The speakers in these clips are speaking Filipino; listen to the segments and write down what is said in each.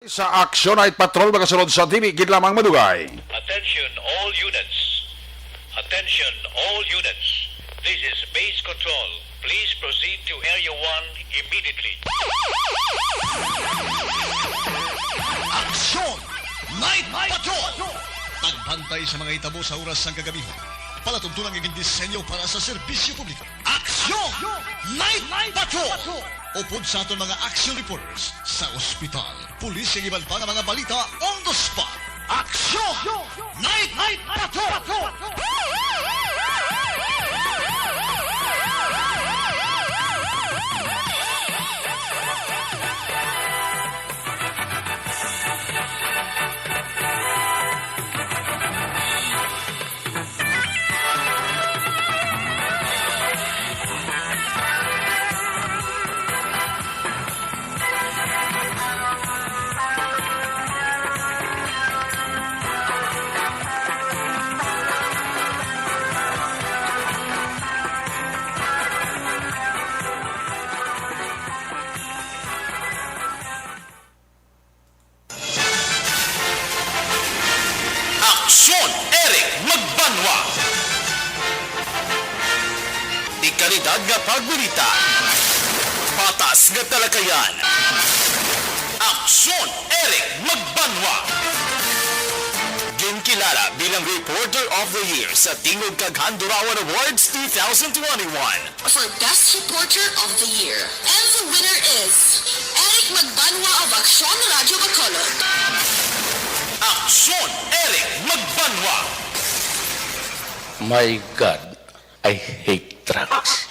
Sa Action Night Patrol magasunod sa TV gid lamang madugay. Attention all units. Attention all units. This is base control. Please proceed to Area 1 immediately. Aksyon! Night Patrol! Tagbantay sa mga itabo sa oras ng kagabihan. Palatuntunan ng disenyo para sa serbisyo publiko. Aksyon! Night Patrol! Upod sa aton mga action reporters sa ospital, pulis ang iban pa ng mga balita on the spot. Aksyon! Night Patrol! Aksyon Eric Magbanwa. Di kalidad nga pagbilita. Patas nga talakayan. Aksyon Eric Magbanwa. Ginkilala bilang Reporter of the Year sa Tingog kag Handurawan Awards 2021. For Best Reporter of the Year. And the winner is Eric Magbanwa of Aksyon Radio Bacolod. Aksyon Eric Magbanwa. My God, I hate trucks.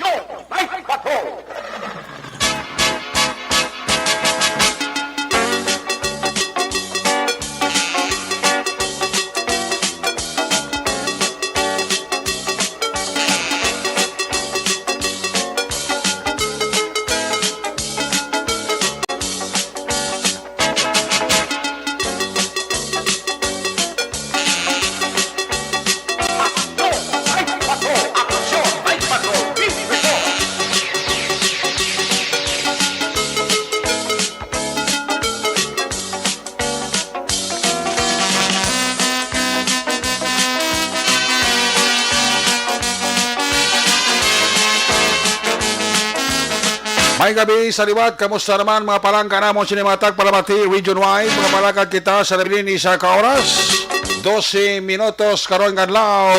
May gabi sa liwat, kamusta naman mga palangka namon sinimatag palamati region-wide, mga palakad kita sa nabilin isa ka oras, 12 minutos karon nga adlaw,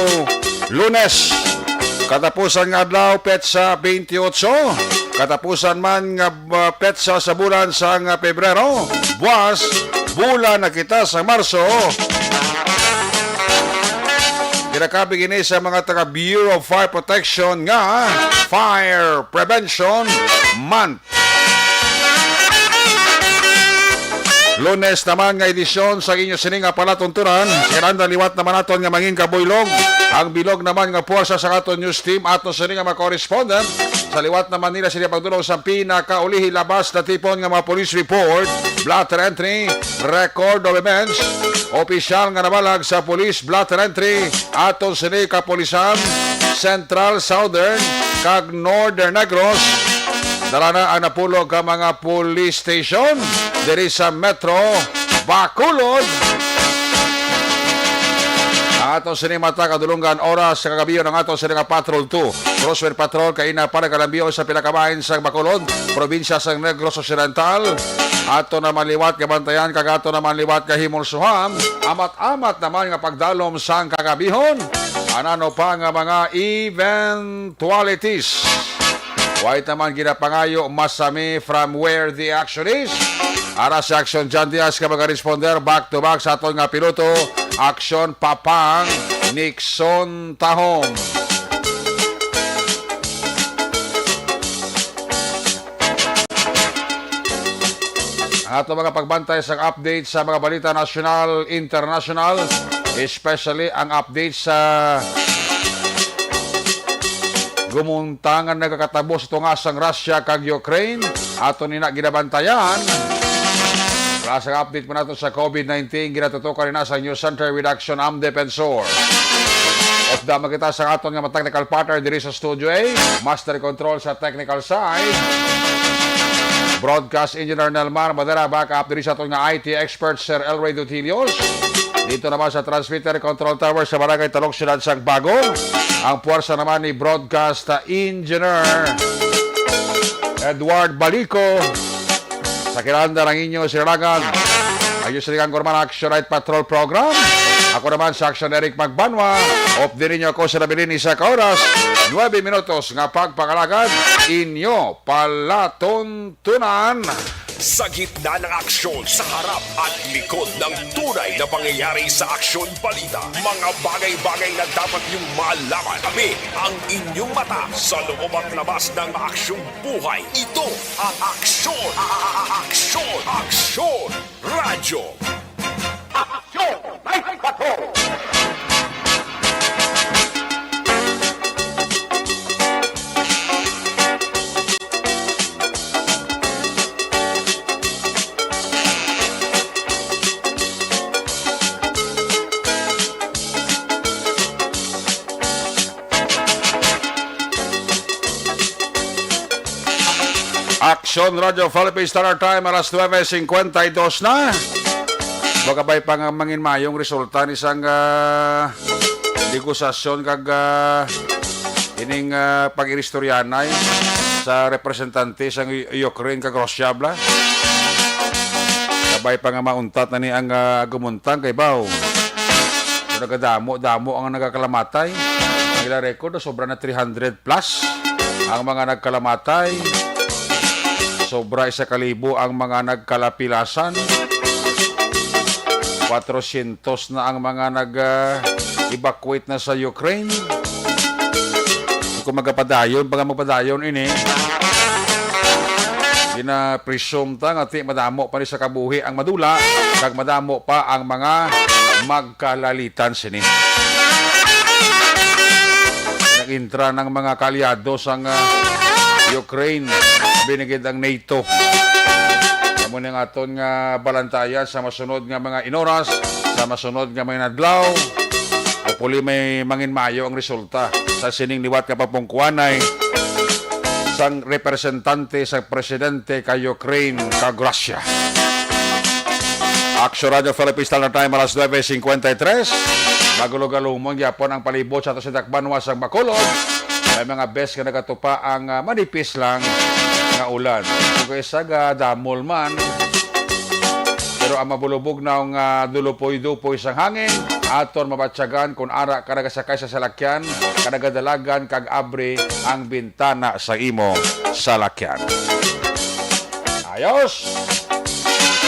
Lunes, katapusan nga adlaw, petsa 28, katapusan man nga petsa sa bulan sa nga Pebrero, bulan na kita sa Marso. Ginakabi gini sa mga taga Bureau of Fire Protection nga Fire Prevention Month. Lunes naman nga edisyon sa inyo sining nga palatuntunan. Kiranda liwat naman naton nga mangin kabuylog. Ang bilog naman nga puwersa sa aton news team ato sining nga mga correspondent. Sa liwat naman nila sila pagdulong sa pinakaulihi labas na tipon nga mga police report, blotter entry, record of events, opisyal nga nabalag sa police blotter entry aton sining kapulisan, Central, Southern, kag Northern Negros. Dala na ang napulog ka mga police station diri sa Metro Bacolod. Ato sinimata kadulungan oras sa kagabiyo ng ato sininga Patrol 2. Crossway Patrol kaina para kalambiyo sa pinakabahin sa Bacolod, probinsya sa Negros Occidental. Ato naman liwat kabantayan kag ato naman liwat kahimulsuhan. Amat-amat naman nga pagdalom sang kagabihon. Anano pa nga mga eventualities. White naman ginapangayo masami from where the action is. Ara sa Action John Diaz ka mag-responder back to back sa aton nga piloto. Action Papang Nixon Tahom. Ato mga pagbantay sa update sa mga balita national, international, especially ang update sa gumuntangan nagkakatabos itong asang Russia kag Ukraine. Ato nina ginabantayan. Klasang update po natin sa COVID-19. Ginatutukan na sa News Center with Action Am Defensor. Of dama kita sa aton nga technical partner diri sa Studio A. Master Control sa technical side. Broadcast Engineer Nelmar Madera, backup diri sa atong nga IT expert Sir Elray Dutilios. Dito naman sa Transmitter Control Tower sa Barangay Talok, Siyudad Sagbago. Ang puwersa naman ni Broadcast Engineer Edward Balico. Sa kinanda ng inyo sirangan, ayos sirangan ko naman Action Night Patrol Program. Ako naman sa Action Eric Magbanwa. Off din ninyo ako sa nabilin isa ka oras. 9 minutos nga pagpakalagad inyo palatuntunan. Sa gitna ng aksyon sa harap at likod ng tunay na pangyayari sa aksyon balita, mga bagay-bagay na dapat niyong malaman. Kami ang inyong mata sa loob at labas ng aksyong buhay. Ito ang Aksyon! Aksyon! Aksyon! Radyo! Aksyon! Night Patrol! Action Radio Philippines Standard Time alas 9:52 na. Bagabay pa nga mangin mayong resulta ni isang negosasyon kag ining pag-iristoryanay sa representante sa Ukraine kag Russia bla. Kabay pa nga mauntat na ni ang gumuntang kay Bao. Nagadamo ang nagakalamatay. Ang ila record sobra na 300 plus ang mga nagkalamatay. Sobra 1,000 ang mga nagkalapilasan. 400 na ang mga nag-evacuate na sa Ukraine. Kung magpadayon, pag magpadayon ini, gina-presume ta nga madamo pa rin sa kabuhi ang madula, kag madamo pa ang mga magkalalitan sini. Nag-intra ng mga kalyado sa Ukraine, binigid ang NATO. Amo ning aton nga balantayan sa masunod nga mga inoras, sa masunod nga mga adlaw. Hopefully may mangin mayo ang resulta sa sining liwat nga papungkuanay sang representante sa presidente kay Ukraine kag Russia. Action Radio Philippines Standard Time alas 9:53. Magulog-alumon gyapon ang palibot sa ato sa Dakbanwa sa Bacolod. May mga best nga nagatupa ang manipis lang nga ulan. Kung isa damol man, pero ang mabulubog na ang dulupoy-dupoy sang hangin, aton mabatsagan kung ara ka nagasakay sa salakyan, ka nagadalagan kag abre ang bintana sa imo salakyan. Ayos!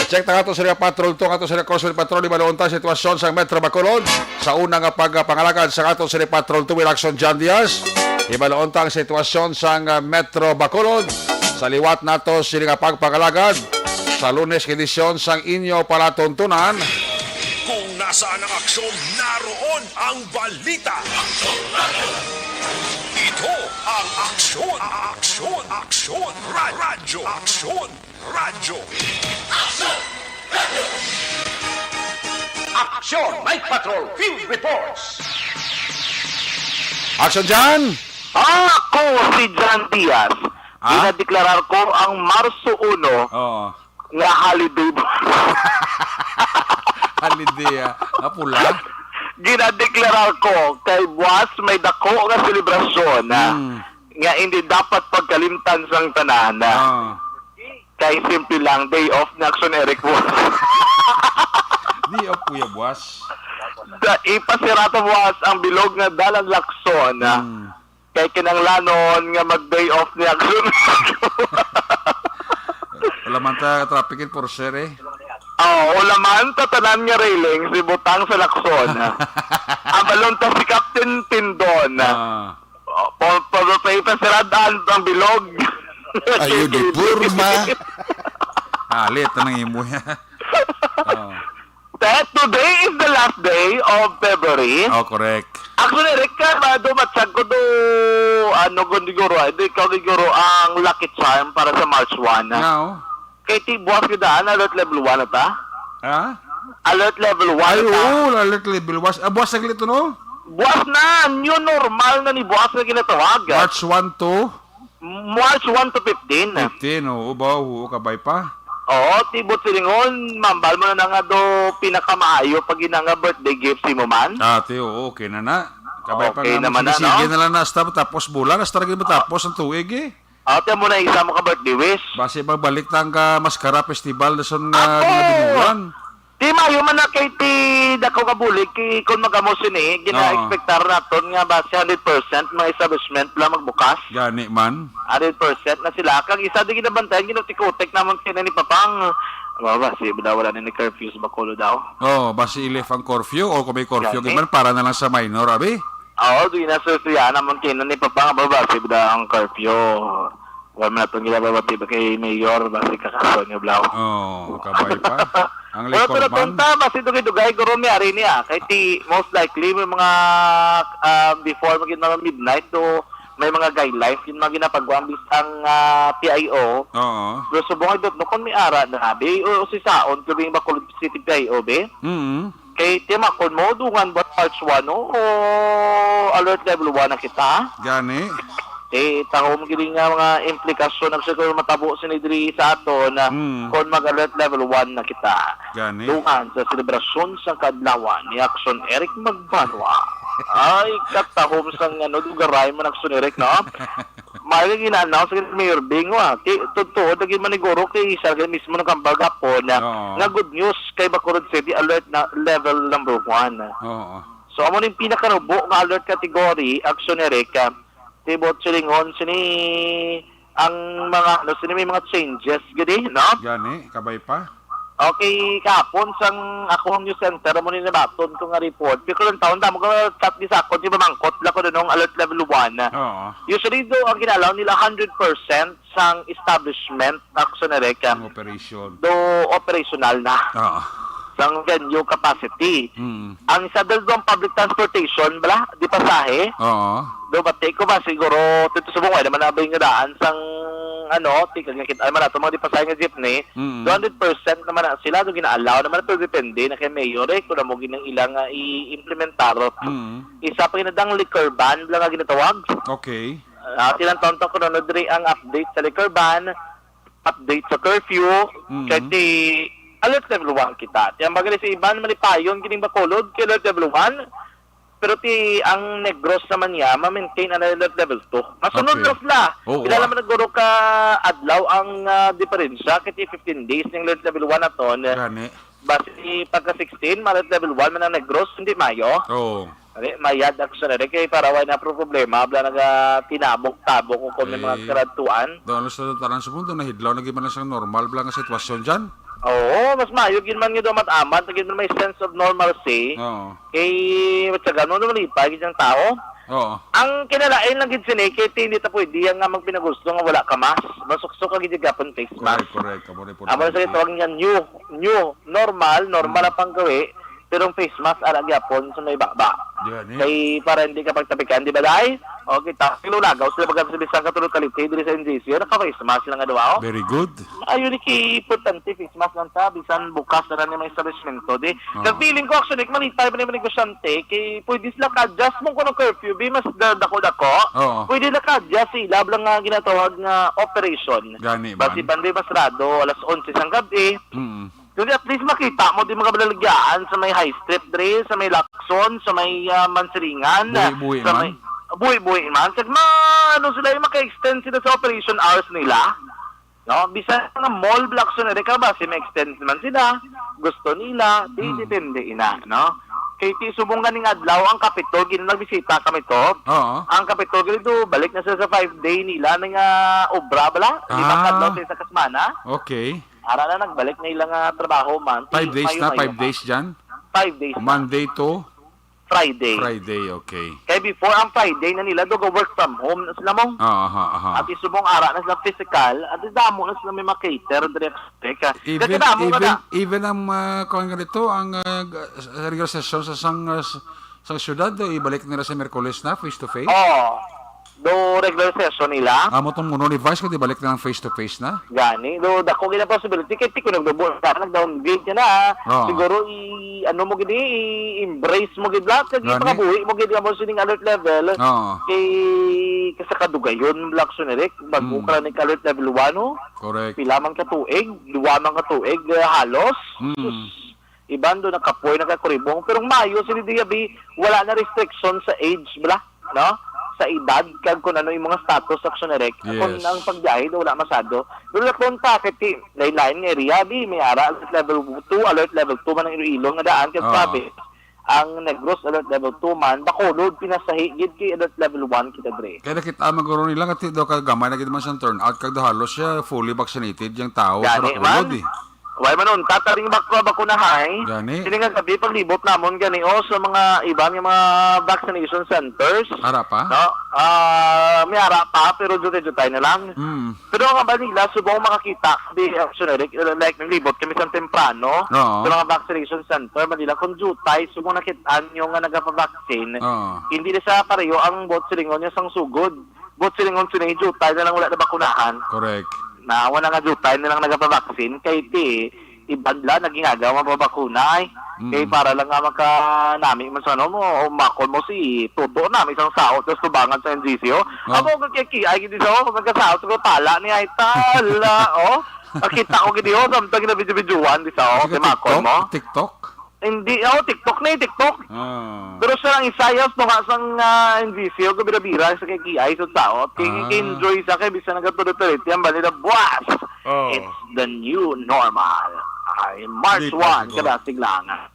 I-check na nga ito sa patrol to, nga ito sa Crossville Patrol, ibalawon tayo sitwasyon sa Metro Bacolod. Sa unang pagpangalagad sa ato sa Patrol 2 Action John Diaz. Ibalawon tayo ang sitwasyon sa Metro Bacolod. Sa liwat nato sila pagpangalagad sa Lunes edisyon sang inyo palatuntunan. Kung nasaan ang aksyon, naroon ang balita. Ito ang Aksyon! Aksyon! Aksyon! Radyo! Aksyon! Radyo! Action Night Patrol Field Reports. Action John! Ako si John Diaz. Inadeklarar ko ang Marso 1 Oo. nga holiday. Holiday, nga pula. Ginadeklarar ko kay buwas may dako nga selebrasyon nga hindi dapat pagkalimtan sang tanan. Kay simple lang, day off na Action Eric Buwas. Di o kuya buwas. Ipasirata buwas ang bilog nga dalang Lakson. Kay kinanglanon nga mag-day off ni Action. Wala man ta traffic for sure eh. Wala man tatanan nga railing si butang sa Lakson. Ang balon ta si Captain Tindon. Ipasiradaan ang bilog. Ayo di purma. Halit na ng imo ya. Today is the last day of February. Oh, correct. Actually, Rick, dumatsag ko do, siguro, hindi ikaw siguro ang lucky charm para sa March 1. Now? Kay buwas ko daan, alert level 1 na ta? Ha? Alert level 1 Ay, na ta? oo, alert level. Buwas na gilito, no? Buwas na, new normal na ni buwas na ginatawag. March 1 to? March 1 to 15. 15, oo ba? Oo, kabay pa. Oo, tibot silingon, mambal mo na nga do pinakamaayo pag nga birthday gift si mo man. Ate, oo, okay na na. Kabay pa Okay nga naman na, sige no? na lang na tapos bulan, hasta rin matapos ang tuig eh. Ate mo na isa mo ka birthday wish. Base magbalik tang ka Mascara Festival na son nga ginabinuan. Di mayo man na kay ti dako ka bulig kay kun magamo sini gina-expectar naton nga base 100% mga establishment lang magbukas. Gani man. 100% na sila kag isa di ginabantayan ginutikotek namon kina ni papang. Baba si wala na ni curfew sa Bacolod daw. Oh, base ilef ang curfew o kung may curfew Gani. man para na lang sa minor abi. Oo, di na susuya namon kina ni papang baba si ang curfew. Wala man itong ginababati ba kay Mayor base kakaso niya blaw. Oh, kabay pa. Ang Pero likod man. tunta base dugay-dugay guro mi ari niya kay ti most likely may mga before magin mga midnight to may mga guidelines yun mga ginapagwang bisang PIO. Oo. Pero subong idot no kon mi ara na be o si saon kubing Bacolod City PIO be. Kay tema kon mo dungan ba March 1 no o alert level 1 na kita. Gani. Taho mo gini nga mga implikasyon ng siguro matabo sinidri sa ato na kon mag-alert level 1 na kita. Gani. Dungan sa selebrasyon sa kadlawan ni Action Eric Magbanwa. Ay, katahom sang lugaray man Action Eric, no? May gina-announce sa Mayor Bing, totoo, naging maniguro kay isa mismo ng kambaga po na good news kay Bacolod City alert na level number 1. Oo. So, amo ning pinakanubo nga alert category, Action Eric, tibot silingon sini ang mga sini may mga changes gidi no Gani, kabay pa. okay kapon sang ako news center mo ni nabaton ko nga report pero lang taon damo ko tat di sakot di ba mangkot la ko nung alert level 1 Oo. usually do ang ginalaw nila 100% sang establishment Action Eric Ang operation. do operational na Oo. sang venue capacity Mm. ang isa dal do ang public transportation bala di pasahe Oo. do bate ko ba siguro tito subong ay naman nabay nga daan sang tika nga kita ay man ato mga di pasay nga jeepney 200% naman na sila do gina-allow naman ito depende na kay mayor kung na mo ginang ilang i-implementar isa pa ginadang liquor ban lang nga ginatawag Okay. tilang taon ko na diri ang update sa liquor ban update sa curfew kasi alert level 1 kita tiyang bagali sa iban malipayon kining Bacolod kay alert level 1 pero ang Negros naman niya, ma-maintain ang alert level 2. Masunod Okay. na sila. Oo. Kilala man naguro ka adlaw ang diferensya kasi 15 days ng alert level 1 na to. Gani. Base pagka 16, alert level 1 man ang Negros, hindi Mayo. Oo. Mayad Action na kay para wala na problema, abla naga tinabok-tabok kung may mga karatuan. Doon sa tanan sa mundo na hidlaw na man siyang normal blang nga sitwasyon diyan. Oo, mas mayo gin man nga amat gin man may sense of normalcy. Oo. Kay matyagan mo naman ipagid ang tao. Oo. Ang kinalain lang gid sini kay hindi ta pwede nga magpinagusto nga wala ka mas. Masuksok ka gid gapon face mask. Correct. Kamo ni Amo sa ito ang new normal ang panggawi pero ang face mask ara gyapon sa may baba. Gani. Kay para hindi ka pagtapikan, di ba dai? Okay, lagaw sila pagka sa bisang katulog kalite diri sa NGC, naka-face mask lang nga daw. Very good. Ayun ki importante face mask lang ta bisan bukas na ni may establishment to di. Kag feeling ko actually manitay pa ni negosyante kay pwede sila ka-adjust mo kuno curfew bi mas dako. Oo. Pwede na ka-adjust sila lang nga ginatawag nga operation. Gani man. Basi panday masrado alas 11 sang gabi. Kasi at least makita mo di mga balaligyan sa may High Street Dre, sa may Lacson, sa may Mansiringan, Buhi-buhi sa man. may buhi-buhi man. Kasi sila yung maka-extend sila sa operation hours nila. No, bisa nga mall Lacson na rin ka ba, si ma-extend naman sila. Gusto nila, depende ina, no? Kay ti subong ganing adlaw ang Kapitol, nagbisita kami to. Oo. Ang Kapitol dito, balik na sila sa 5-day nila nga obra bala. Lima kadlaw sa kasmana. Okay. Ara na nagbalik na ilang trabaho man. 5 days na, 5 days dyan. 5 days na. Monday to Friday. Friday, okay. Kaya before ang Friday na nila, dogo work from home na sila mo. Aha. At isubong ara na sila physical, at damo na sila may makater, direct. Kasi damo ka na. Even ang kung ganito, ang regular session sa sang syudad, ibalik nila sa Merkulis na, face to face. Oo. do regular session nila. Amo tong muno ni Vice kung di balik na lang face-to-face na. Gani, do dako gina possibility kay tiko nagdo-board ka nag-downgrade ka na. Oo. Siguro ano mo gidi embrace mo gid lahat kay Gani. pagabuhi mo gid mo sining alert level. Oo. Kay kasi kadugayon lakson rek bago ka ni alert level 1 no. Correct. Pila man ka tuig, duwa man ka tuig halos. Sus, iban do nakapoy nakakuribong pero Mayo si Diaby wala na restriction sa age bla, no? Sa edad kag kung ano yung mga status action rek kung Yes. ang pagbiyahe do wala masado pero lakon ta kay lain-lain nga area di may ara alert level 2 alert level 2 man ang Iloilo nga daan kay sabi ang Negros alert level 2 man Bacolod pinasahi gid kay alert level 1 kita dre. Kaya nakita maguro nila nga daw kagamay na gid man siyang turnout kag halos siya fully vaccinated yung tao sa Gani Bacolod man. eh. Why man nun, tataring bakunahay. Gani. Sini nga gabi paglibot namon gani sa mga ibang mga vaccination centers. Ara pa? No? May ara pa pero jutay na lang. Pero ang Manila subong makakita di actually like naglibot kami sa temprano. Oo. Sa mga vaccination center Manila kung jutay subong nakitaan yung nga nagapa-vaccine. Oo. Hindi na sa pareho ang bot silingon niya sang sugod. Bot silingon sinay jutay na lang wala na bakunahan. Correct. Na wala nga jutay na lang nagapa-vaccine kay ibadla naging agaw mababakuna ay kay para lang nga makanami man sa ano mo o makon mo si tuto na may isang sao tapos tubangan sa NGCO amo kay ay gid sa o magkasao ko pala ni ay tala nakita ko gid yo samtang na video-videoan di sa o kay makon mo TikTok? hindi TikTok na TikTok Ah. pero siya lang isayas no nga sang NGCO ko bira-bira sa kay Kiay sa tao kay enjoy sa kay bisan nagatulot-tulot yan balita buwas. It's the new normal. Ay March Di 1 pa kada siglangan.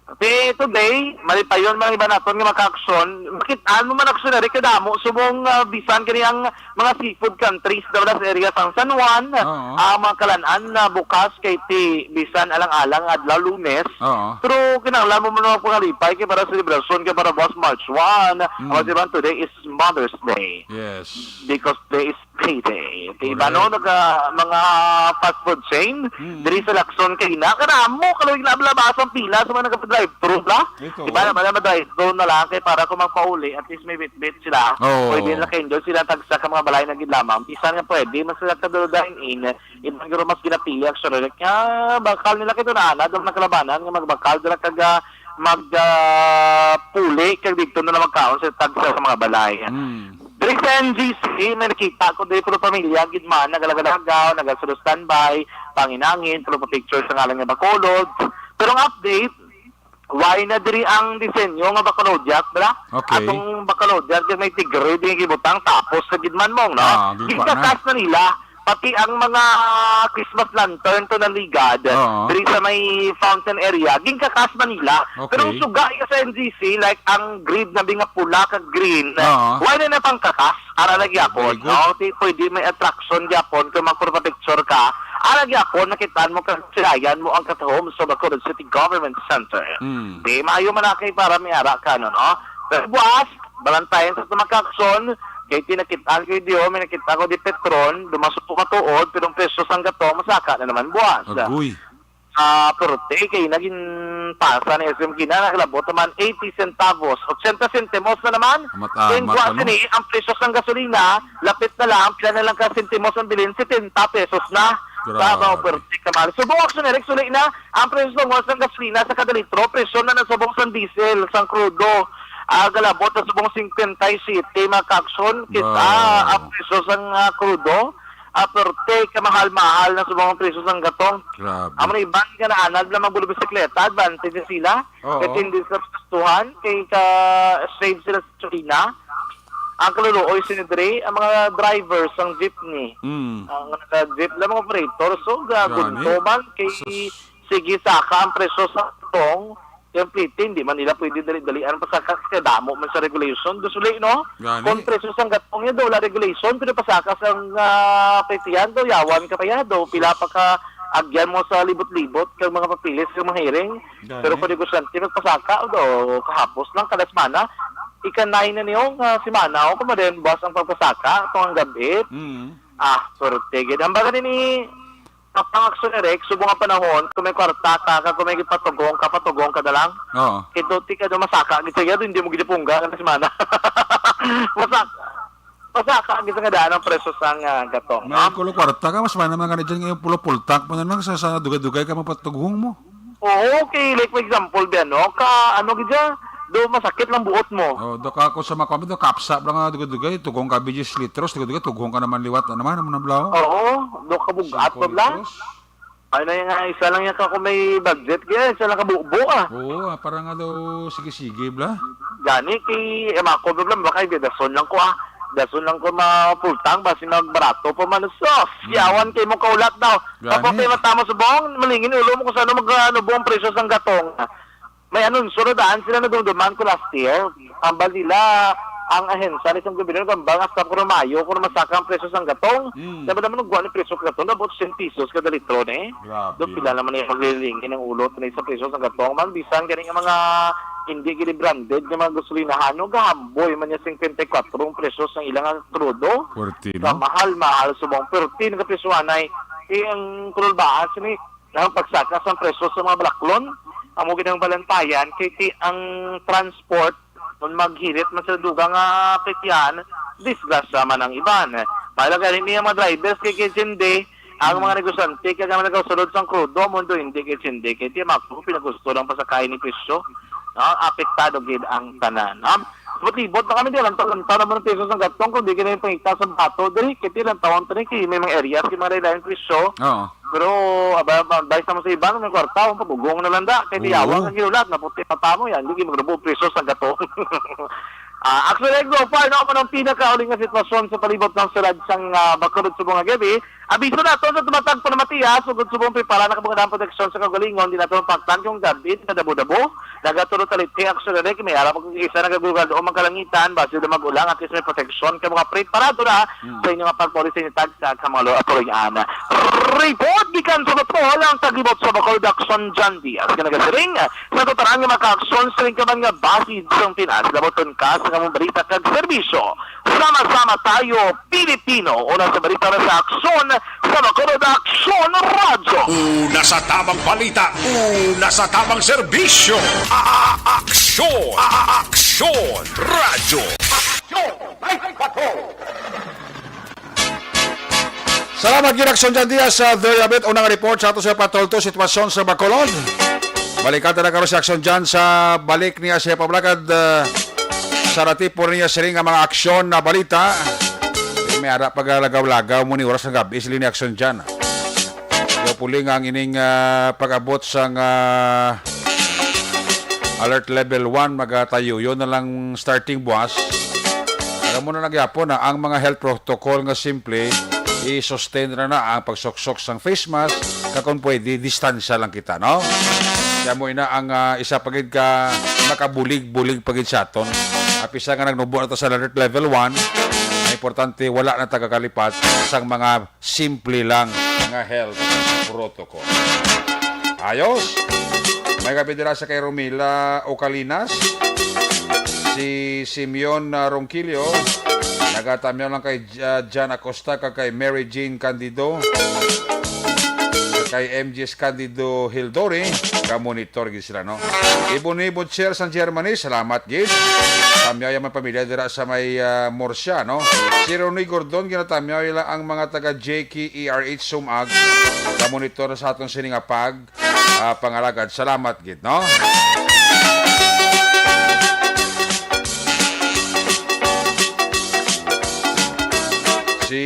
Tapi today, malipayon mga iba naton nga maka-action. Makitaan mo man action na rin kadamo. Subong bisan kaniyang mga seafood countries daw sa area sang San Juan. Oo. Mga kalanaan na bukas kay ti bisan alang-alang adlaw Lunes. Oo. Pero kinahanglan mo man mga pangalipay kay para celebration kay para bukas March 1. Ang diba today is Mother's Day. Yes. Because there is payday. Okay, ba no mga fast food chain diri sa Lacson kay na karamo kaloy na labas pila sa mga nagpa-drive-thru ba? Ito. Iba na drive-thru na lang kay para kung magpauli at least may bit-bit sila. Oo. Pwede na kayo sila tagsa ka mga balay na gidlamang. Bisan nga pwede mas sila kadulain in. Ibang guro mas ginapili actually kaya bakal nila kay na daw nakalabanan nga magbakal dira kag puli kag dito na magkaon sa tagsa sa mga balay. Diri sa NGC, may nakita ko diri puro pamilya, gidman, nagalagagaw, nagasulod standby, panginangin, puro pa-picture sa ngalan nga Bacolod. Pero ang update, why na diri ang disenyo nga Bacolodiac, bra? Okay. Atong Bacolodiac, may tigre, di gibutang, tapos sa gidman mong, no? Gidman na. Gikakas na nila, pati ang mga Christmas lantern to naligad, Oo. diri sa may fountain area, gingkakas Manila. Okay. Pero ang suga ka sa NGC, like ang grid na binga pula ka green, Oo. why na pang kakas? Ara lagi Very yapon. good. No, pwede may attraction yapon kung magpapapicture ka. Ara lagi yapon, nakitaan mo ka, silayan mo ang katahom sa Bacolod City Government Center. Di, maayo man na kay para may ara ka, no? Pero buwas, balantayan sa tumakakson, kay tinakitaan ko diyo, may nakita ko di Petron, dumasok po katuod, pero ang presyo sang gato, masaka na naman buwas. Agoy. Pero kay naging pasa ni SM Kina, nakalabot naman 80 centavos, 80 centimos na naman. Then buwas ano? ni, ang presyo sang gasolina, lapit na lang, pila na lang ka centimos ang bilhin, 70 pesos na. Grabe. Sabaw, pero kamal. Subong action na sulit na, ang presyo sang gasolina sa kada litro, presyo na nasubong sang diesel, sang crudo. Galabot na subong 57 maka-action kita ang presyo sang crudo. Aperte kamahal-mahal na subong ang presyo sang gatong. Grabe. Amo na iban ka na anad lang magbulu bisikleta, advantage na sila. Oo. Kasi hindi sa gustuhan, kay ka-save sila sa China. Ang kaluluoy sinidre, ang mga drivers ang jeepney. Ang naka-jeep lang mga operator, so gaguntoman kay sige saka ang presyo sa gatong. Yung plate, hindi man nila pwede dali-dalian pasaka kasi damo man sa regulation. Dusuli, no? Gani. Kung presyo sang gatong yun, wala regulation, pero pasaka sang petian do, yawan ka pa yado, pila pa ka agyan mo sa libot-libot kag mga papilis kag mga hearing. Gani. Pero kung negosyante magpasaka do, kahapos lang kalas mana, ikanay na niyong si Mana o kung din boss ang pagpasaka itong ang gabi. Pero tigid. Ang baga ni pang-action na Rex, subong ang panahon, kung may kwarta ka, kung may patugong ka na lang. Oo. Kito, ti ka masaka, gito yan, hindi mo ginipungga, kasi Mana. Masaka. pasaka ang nga daan ang preso sang gatong. May kulo kwarta ka, mas man naman ka na dyan ngayon pulo-pultak mo na lang sa dugay-dugay ka mapatughong mo. Oo, okay. Like for example, Ben, no? Ano gidya? Do masakit lang buot mo. Oh, do ka ako sa makamit, do kapsa lang nga dugay-dugay, tugong ka bijis litros, dugay-dugay, tugong ka naman liwat, naman ang blaw. Oo, do ka bugat pa lang. Ay na nga, isa lang yan ka kung may budget kaya, isa lang ka buo ah. Oo, parang nga daw sige-sige bla. Gani, mako problem, baka dason lang ko ah. Dason lang ko mapultang, basi magbarato pa man. So, siyawan kayo mo kaulat daw. Gani. Kapag kayo matama sa buong, malingin ulo mo kung saan buong presyo sang gatong. May surodaan sila na dumduman ko last year. Ambal nila, ang ahensya ng gobyerno kambang hasta ko Mayo kung masaka ang presyo sang gatong. Dapat naman nagguan ng presyo ng gatong, dapat 100 pesos kada litro eh. Doon pila naman yung maglilingin ng ulo na sa presyo sang gatong. Man, bisan ganing ang mga hindi gini branded ng mga gasolinahan, no, gahamboy man niya 54 ang presyo ng ilang trudo. Cortino. Mahal subong. Pero tin ka presyo anay, ang kulbaan sini ang pagsaka sa presyo sa mga balaklon. Amo ginang balantayan kay ang transport kung maghirit man sa dugang kityan, disgrasya man ang iban. Mahalaga rin niya mga drivers kay Kitsindi, ang mga negosyante kaya naman nagkasunod sa krudo, mundo hindi Kitsindi, kaya tiya makpo, pinagusto lang pa sa kain ni Pisyo, apektado gid ang tanan. Libot na kami din, ang taon naman ng pesos ng gatong, kung di ka na yung pangita sa bato, dali, kaya lang taon tanin, kaya may mga areas, kaya mga railayan Pisyo, Oo. pero advice naman sa iba, may kwarta, pabugong na lang da. Kaya diyawan ang ginulat, naputi patamo yan, hindi magrubo preso sa gato. Actually, go far, no, manong pinakauling nga sitwasyon sa palibot ng sulad sang Bacolod subong nga gabi. Abiso na to sa tumatag pa na Matias, sugod subong prepara na kabungadang proteksyon sa kagalingon, di na to paktan yung gabi, na dabo-dabo, nagatulot taliti, actually, may harap ang isa nagagulgal o magkalangitan, base na magulang, at least may proteksyon, kaya mga preparado na sa inyong pagpolis sa inyo tag sa kamalo at Toriana. Report gikan sa patrol ang taglibot sa Bacolod Action John Diaz. Kanagasiring, sa tutarang nga maka-aksyon sa ring kaman nga basid sa Pinas, laboton ka sa kamong balita kag serbisyo. Sama-sama tayo, Pilipino, una sa balita na sa aksyon sa Bacolod Action Radio. Una sa tamang balita, una sa tamang serbisyo. Aksyon! Aksyon! Radyo! Night Patrol! Salamat Giraksyon dyan Diaz sa Dayabit. Unang report sa ato sa Patrol 2, sitwasyon sa Bacolod. Balikatan na karoon si aksyon dyan sa balik niya siya pablakad sa ratipor niya siring ang mga aksyon na balita. May harap pagalagaw-lagaw mo ni oras ng gabi sila ni aksyon dyan. Yung puling ang ining pag-abot sa alert level 1 magatayo. Yun na lang starting buwas. Alam mo na nagyapon na ang mga health protocol nga simple i-sustain na ang pagsoksok sang face mask kakon pwede distansya lang kita, no? Kaya mo ina ang isa pagid ka makabulig-bulig pagid sa aton. Apisa nga nagnubo na to sa alert level 1, ang importante wala na tagakalipat sang mga simple lang nga health protocol. Ayos. May kapidira sa kay Romila Ocalinas, si Simeon Ronquillo, nagatamyo lang kay Jan Acosta, kay Mary Jane Candido, kay MGS Candido Hildori, ka-monitor gid sila, no? Ibon share sa Germany, salamat gid. Tamyaw yung pamilya dira sa may Morsya, no? Si Ronnie Gordon, ginatamyaw lang ang mga taga JKERH Sumag, ka-monitor sa atong siningapag, pangalagad. Salamat gid, no? Si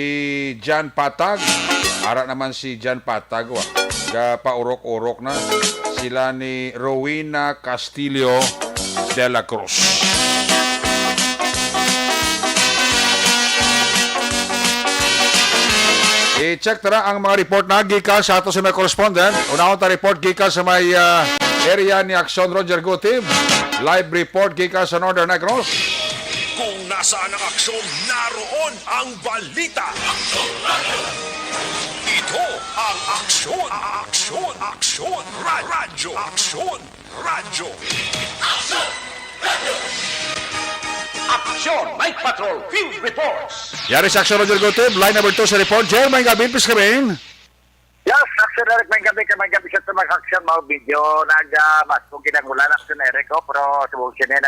Jan Patag, ara naman si Jan Patag, paurok-urok na. Sila ni Rowena Castillo de la Cruz. I-check tara ang mga report na gikan sa ato sa may correspondent. Unahon ta report gikan sa may area ni Aksyon Roger Gutib. Live report gikan sa Northern Negros. Kung nasaan ang aksyon, naroon ang balita. Ito ang aksyon. Aksyon. Aksyon. Radyo. Aksyon. Radyo. Aksyon! Night Patrol Field Reports! Yari sa Aksyon Roger Gutib. Line number 2 sa report. Jermaine Gabin, please come in. Yes, Aksyon Eric, may gabi sa tumag aksyon, mga video, mas kung kinangulan Aksyon Eric, pero subong siya na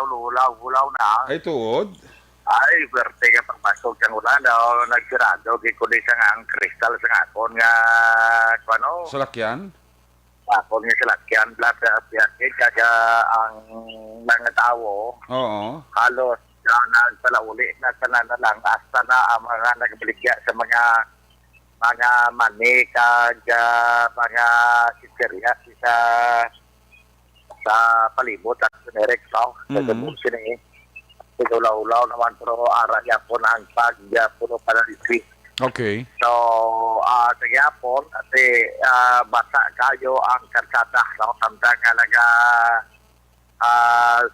hulaw na. Ay, tuod. Ay, berte ka pagpasok sa ulan daw, nagsirado, kikundi sa nga ang kristal sa ngakon nga, ano, Salakyan? ngakon nga salakyan, blat sa piyakit, kaya ang mga tao, Oo. halos na nagpalauli na tanan na lang, hasta na ang mga nagbaligya sa mga mani, kag mga siserya sa palibot at sinerek, no? Sa gabong sini, ulaw-ulaw naman, pero ara yapon ang puno pa ng street. Okay. So, sa yapon, at basa kayo ang karsada, no? Samtang nga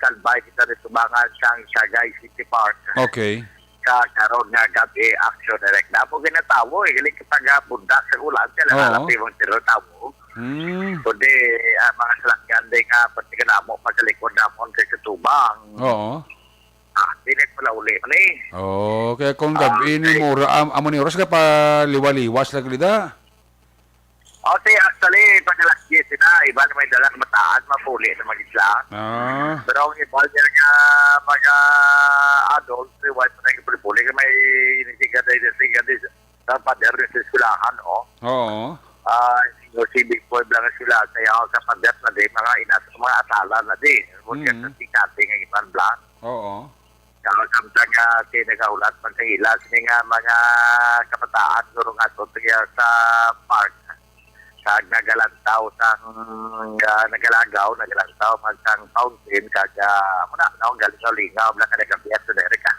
kalbay kita rin subangan siyang Sagay City Park. Okay. Karon nga gabi action direct. Na po ginatawo, galing kita bunda sa ulan, kaya lalapin mong tinatawo. Kundi mga salakyan din nga, pati ka na mo pagkalikod na mo kay katubang. Oo. Dinig pala uli. Ano eh? Okay, kung gabi ni Mura, amo ni oras ka pa liwaliwas lagi da. Actually, pag alas 10 na, iba na may dalang mataan, mapuli na mag-isla. Pero ang iba niya nga mga adults, iwan mo na yung puli-puli, may inisigaday sa pader sa eskulahan, Oo. Yung civic boy lang sila, kaya sa pader na din, mga asala na din. Kung sa tikati ng ibang blank. Oo. Kalau samtang tinagaulat man sa ilas ni nga mga kabataan gurong ato sa park sa nagalantaw nagalantaw magsang fountain kaga muna na galingaw na kanagabiyat sa Dereka.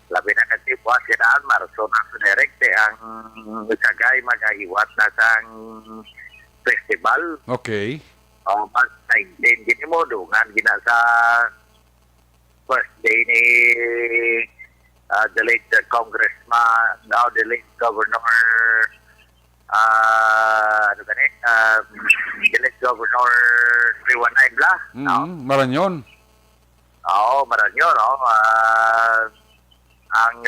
Labi na kasi po siraan marso na sa Derek ang Sagay magaiwat na sang festival. Okay. Pag 19 gini mo dungan gina sa first day ni the late congressman, now the late governor, the late governor 319 bla. Maranyon. Oo, Maranyon. Ang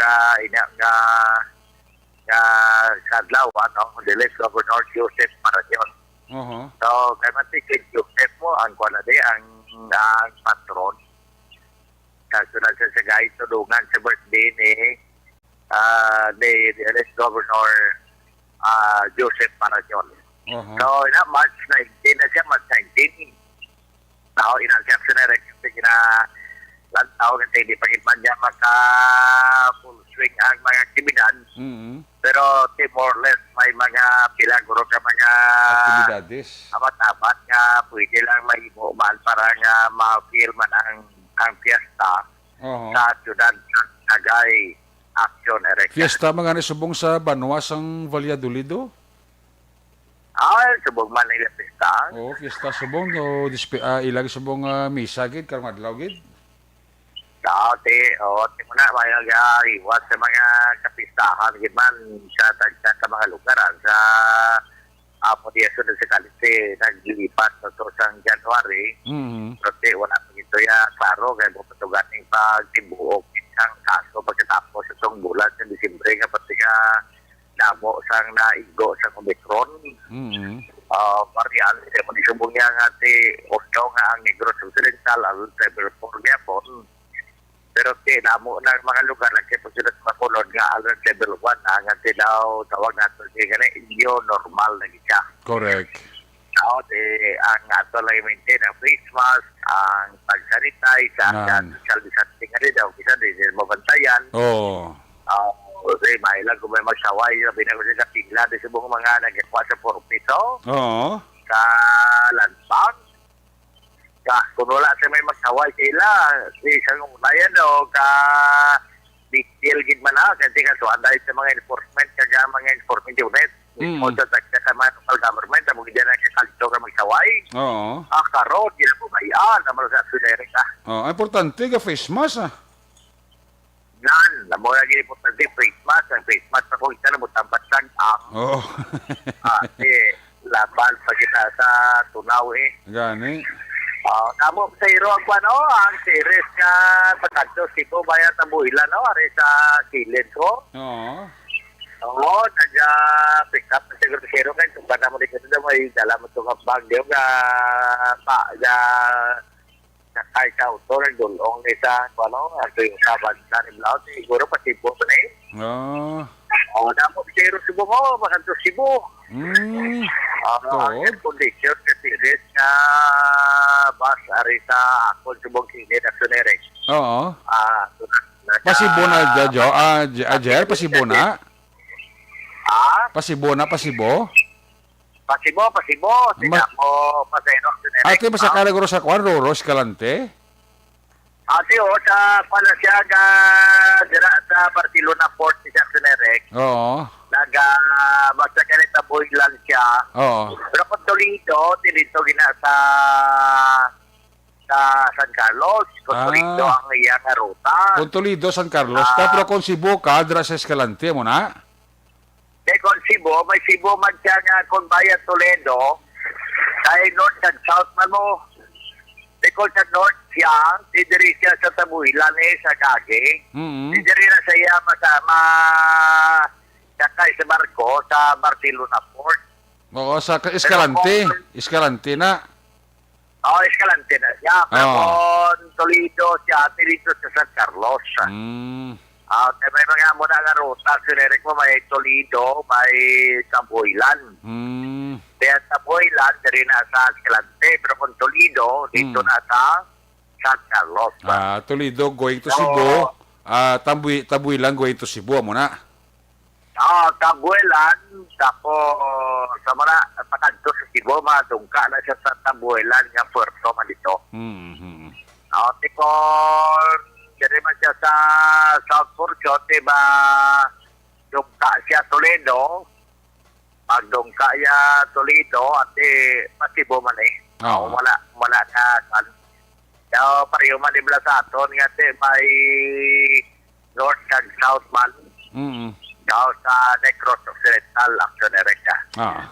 kadlaw, the late governor Joseph Maranyon. So, kaya matikid Joseph mo, ang ang patron. Kasunod sa Sagay, tulungan sa birthday ni late governor Joseph Marañon. So, March 19 na siya, March 19. Now, inasyak siya na rin na lantaw kasi hindi pa kitman niya maka-full swing ang mga aktibidad. Pero, more or less, may mga pilaguro ka mga Aktibidades. amat-amat nga pwede lang maimuman para nga ma-feel man ang fiesta sa syudad ng Sagay Action Erecta. Fiesta mga nisubong sa Banwas ang Valladolido? Subong man nila fiesta. Fiesta subong o ilag subong misa gid karong adlaw gid. Ti mo na may iwas sa mga kapistahan gid man sa mga lugaran sa Apo diya sunod sa kalite naglilipat sa sang January. Pero wala pa ito klaro kaya pupatugan ng pagtibuok ang kaso pagkatapos itong bulan sa Disyembre nga pati ka damo sang naigo sa Omicron. Varian siya manisubong niya nga Oslo nga ang Negros Occidental al Level 4 niya po. Pero damo ng mga lugar na kaya pagsunod makulod nga al Level 1 nga daw tawag natin siya nga inyo normal na siya. Correct. Ang ato lang maintain ang face mask, ang pag-sanitize, ang social distancing nga rin daw, kita din mabantayan. Mailang kung may magsaway, sabi na ko siya pigla, di sa buong mga nagkakwa sa 4 piso, sa lanspang. Kung wala siya may magsaway sila, isang ulayan o big-deal gid man na, kasi kasuhan dahil sa mga enforcement, kaya mga enforcement unit. O sa tagkasama ng local government, ang mga dyan ang kakalito ka magsaway. Karon, hindi na po bayaan, naman sa sunere ka. Importante ka face mask Namo na gini po sa face mask. Ang face mask na po isa na mo tampat sang laban pa kita sa tunaw Gani. Namo sa iro ang series nga pagkadto sipo bayan sa buhila ari sa kilid ko. Pick up na siguro kero kayo kung ba na mo dito may dala mo itong bagyo sakay sa auto, nagdulong ni sa, ato yung saban sa Niblaw, siguro pasibo pa na Ah. Damo bisero Cebu mo, makanto Cebu. Ang Good. condition kasi risk na bus ari sa akon Cebu Kini na Sunerek. Oo. Pasibo Pasibo na, Jojo. Ajer, pasibo na. Pasibo na, pasibo. Pasibo. Sina mo pasero Sunerek. Ate, masakala guro sa kwan, Roro, Escalante? Ate, sa Palasyaga, dira sa Barcelona Port si Sunerek. Oo. Basta kanita boylan siya. Oo. Pero kung Toledo, dito gina sa San Carlos. Kung Toledo ang iyang ruta. Kung Toledo, San Carlos. Pero kung Cebu ka, dira sa Escalante mo na? Kung Cebu, may Cebu man siya nga kung bayan Toledo. Dahil north and south man mo. Kung sa north siya, didiri siya sa Tabuilan sa Gagi. Didiri na siya masama sakay sa barko sa Barcelona Port. Oo, sa Escalante. Escalante na. Escalante na siya. Pero kung Toledo siya, dito sa San Carlos. May mga muna nga ruta, sinirek mo, may Toledo, may Tabuilan. Kaya Tabuilan, dari na sa Escalante. Pero kung Toledo, dito na sa San Carlos. Toledo going to Cebu. Tabuilan going to Cebu mo na. Tabuelan, tapos sa mga pakanto sa Cebu, madungka na siya sa Tabuelan nga puerto man dito. Tikon, dyan man siya sa South Portion, diba, dungka siya Toledo, pagdungka siya Toledo, at pasibo man wala ka san. Kaya pareho man ibla sa aton, nga may north and south man. Sa Negros Occidental, Action Erecta.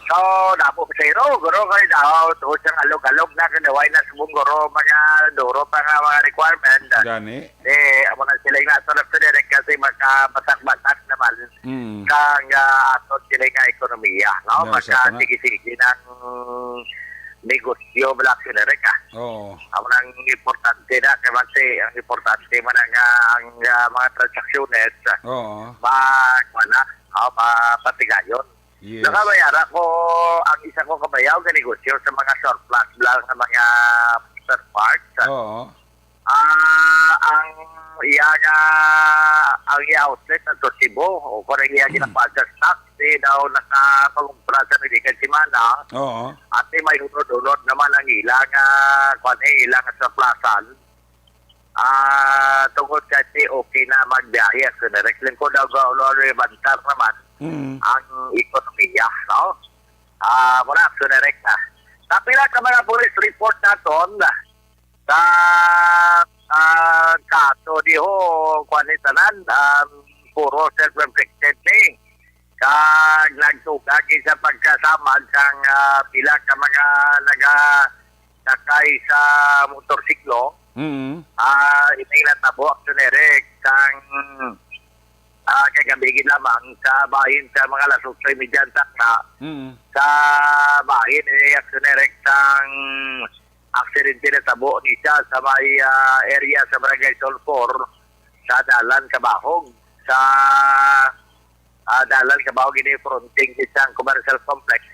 So, napo sa iro, guro kayo daw, tuho siyang alog-alog na kanaway na subong guro, mga duro pa nga mga requirement. Gani? Amo na sila nga sa Action Erecta kasi makabatak-batak naman kang aton sila nga ekonomiya. Maka-sige-sige ng negosyo bala Action Erecta. Amo nang importante na, kasi ang importante man ang mga transacciones. Mapatigayon. Yes. Nakabayara ko ang isa ko kabayaw sa negosyo sa mga surplus lang sa mga spare parts. Ang outlet na Cebu o kung iya ginapad sa stock daw nakapagumpra sa medical simana at may unod-unod naman ang ilang ilang surplusan. Tungkol kasi okay na magbiyahe at sinirek ko daw bantar naman ang ekonomiya, no? Muna, sinirek na. Tapila ka mga police report naton sa kaso di ho kwanitanan puro self-inflicted ni nagtugag sa pagkasama sang pila ka mga nagasakay sa motorsiklo. Inatabo ang sunerek sang kagabigin lamang sa bahin sa mga lasok sa imidyantak na sa bahin ang sunerek sang aksidente na tabo ni siya sa may area sa Barangay Solfor sa Dalan Kabahog sa Dalan Kabahog ini fronting isang commercial complex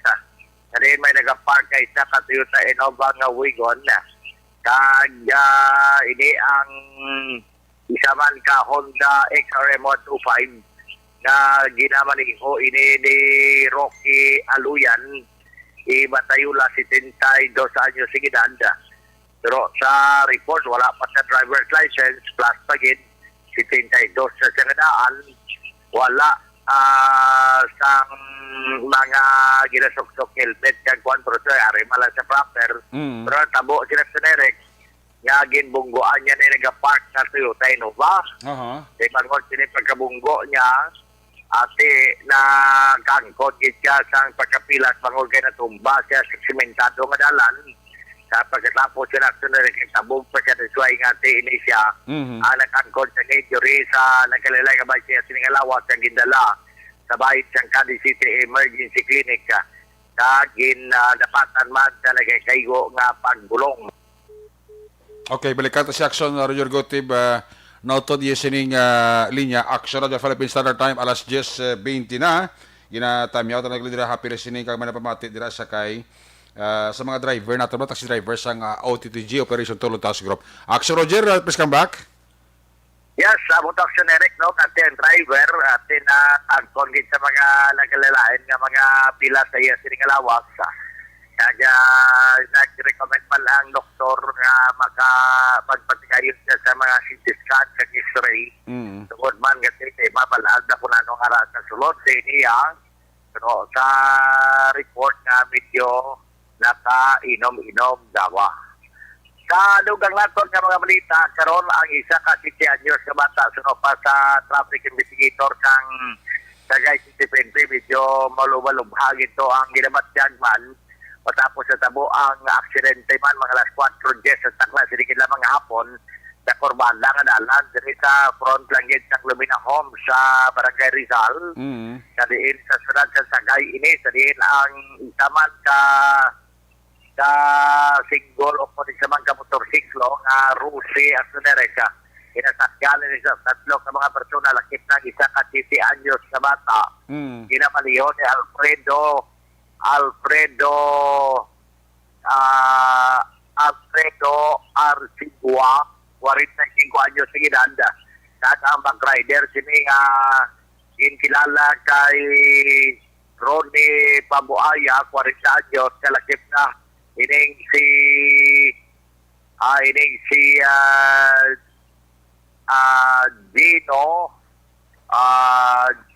kasi may nagapark kay sa Toyota Innova nga Wigon na ini ang isa man ka Honda XRM 125 na ginamaniho ini ni Rocky Aluyan Batayula 72 anyos sigidad. Pero sa report wala pa sa driver's license plus pagid 72 sa sangadaan wala sang mga ginasuksok helmet kag kwan pero ari mala sa proper pero tabo sila sa direct nga ginbunggoan niya na nagapark sa Toyota Innova kay pangod sila pagkabunggo niya ate na kangkot siya sang pagkapilas pangod kay natumba siya sa simentado nga dalan sa pagkatapos siya na direct tabog pagkatasuay nga ate ini siya nakangkot sa injury sa nagkalalay nga ba siya siningalawas ang gindala sa bahit siyang Cadiz City Emergency Clinic dapatan man sa nagkaigo nga paggulong. Okay, balikan ta si Action Roger Gotib nautod sining linya Action Radio Philippine Standard Time alas 10:20 na. Ginatamyaw ta nagli dira happy listening kag manapamati dira sa kay sa mga driver nato ba taxi driver sang OTTG Operation Tulong Task Group. Action Roger, please come back. Yes, abot Action Eric, no, atin driver, atin agkon gid sa mga nagalalain nga mga pila sa iya sining alawas. Kaya nag-recommend pa lang doktor nga makapagpatikayon siya sa mga CT scan sa X-ray. Tungod man kasi mabalaan na kung anong ara sa sulod sa iniya. Pero sa report nga medyo naka-inom-inom dawa. Sa lugang naton nga mga balita, karon ang isa ka 7 anyos ka bata pa sa traffic investigator kang Sagay City PNP, medyo malubhag ito ang ginamatyan man. Matapos sa tabo ang aksidente man mga alas 4 sa takla sinigid lamang hapon sa Corbanda nga dalan diri sa front lang gid sa Lumina Home sa Barangay Rizal. Sa diin sa sunod sa Sagay ini sa diin ang isaman ka single o kung isa man ka motorsiklo nga Rusi at Sunereka. Inasakyalan ni sa tatlo ka mga persona lakip na isa ka 7 anyos na bata. Ginamaliyon ni Alfredo Arcigua, 45 anyos sa ginanda. At ang backrider sini kilala kay Ronnie Pabuaya, 40 anyos, kalakip na ining si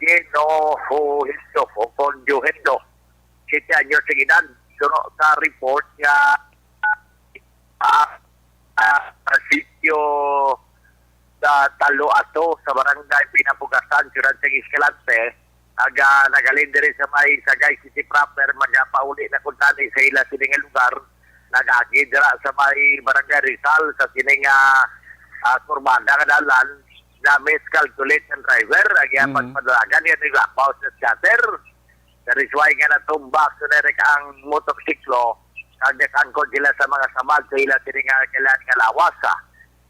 Gino Honjuhendo. 7 anyos sa ginan. Suno sa report niya sitio sa Talo Ato sa barangay Pinapugasan, Ciudad sa Escalante, nagalin din sa may Sagay City proper, magapauli na kung tani sa ila sining lugar, nagagi dira sa may barangay Rizal sa sining Corbanda kadalan, na miscalculate ng driver, ang pagpadalagan yan yung lapaw sa scatter. That is why nga natumbak so ang motorsiklo kagdakan ko sila sa mga samad sa ila sininga kailan kalawasa.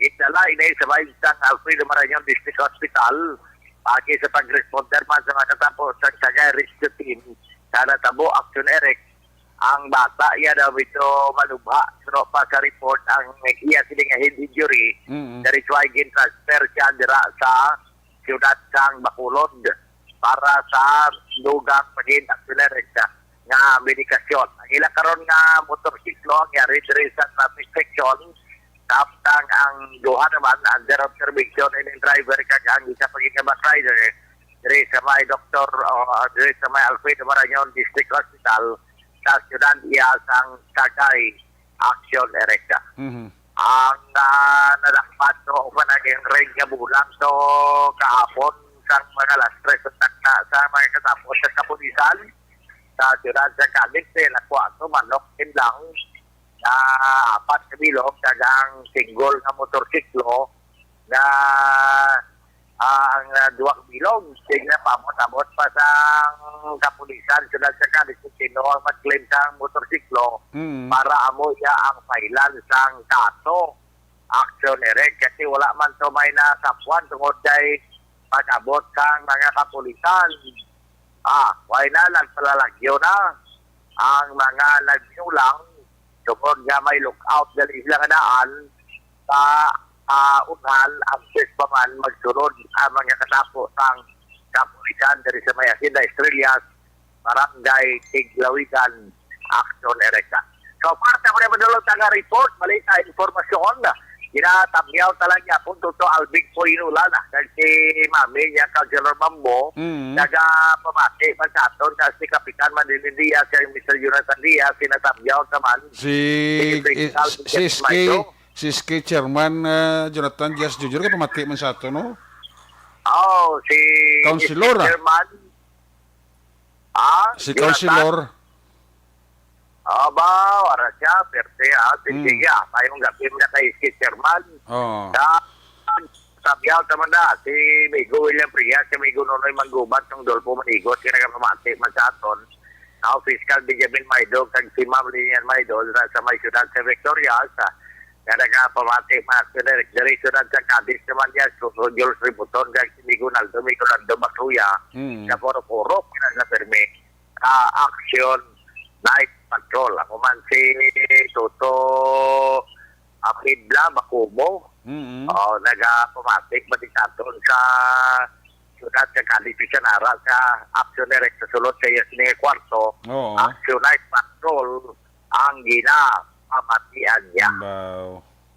Itala inay sa bahisang Alfredo Marañon District Hospital pagi sa pag-responder man sa mga katapos sa Sagay Rescue Team sa natabo Action Eric. Ang bata iya daw ito malubha pero pa sa report ang iya sininga head injury. That is why gin-transfer siya dira sa Ciudad sang Bacolod para sa lugang pag-action nga medikasyon. Ang ila karon nga motorsiklo ang yari diri sa traffic section tapos ang duha naman under observation ng driver kag ang isa pagkikabat rider diri sa may doktor diri sa may Alfredo Marañon District Hospital sa Ciudad sang Sagay Action Erecta. Ang nadakpan to managing ring nga bulang to kahapon sang mga alas 3 sa mga katapos sa kapulisan sa Ciudad sa Cavite, nakuha ito manok lang na 4 bilog kagang single nga motorsiklo na ang 2 bilog signa pamot-amot pa sa kapulisan Ciudad sa Cavite sino ang mag-claim sa motorsiklo para amo niya ang failan sang kaso Action Eric kasi wala man to may nasapuan tungod kay pag-abot kang mga kapulisan. Why na nagpalalagyo na ang mga nagsiulang tungkol nga may lookout dali sila nga daan sa unhal access pa man magsunod ang mga katapos ang kapulisan dari sa may Hacienda Estrellas, Barangay Tiglawigan, Action Erecta. So, parte mo na madulog nga report, balita informasyon na ginatamyaw talaga punto to Albig po inulana kasi mami niya Councilor Mambo nagapamati man sa aton kasi Kapitan Manilin Diaz kay Mr. Jonathan Diaz sinatamyaw naman si Chairman Jonathan Diaz Jr. ka pamati man sa aton no? Si Councilor Chairman si Councilor wala siya, perte sige tayong gabi na kay Chairman. Sabiyaw naman na, si Migo William Prias, si Migo Nonoy Manggubat, ng Dolpo Manigot, kinagapamati man sa aton. Now, Fiscal Benjamin Maidog, kag si Ma'am Lilian Maidog, sa may Ciudad sa Victoria, nga nagapamati mga direksyonan sa Cadiz naman niya, Jules Ributon, kag si Miguel Aldo Masuya, na puro-puro, na permi, action night patrol. Ako man si Toto Apidla, Bakumo, nagapamatik, matitaton sa syudad sa Cadiz, Visanara, sa action direct sa sulod sa Yasning Kwarto, action night patrol, ang ginapamatian niya.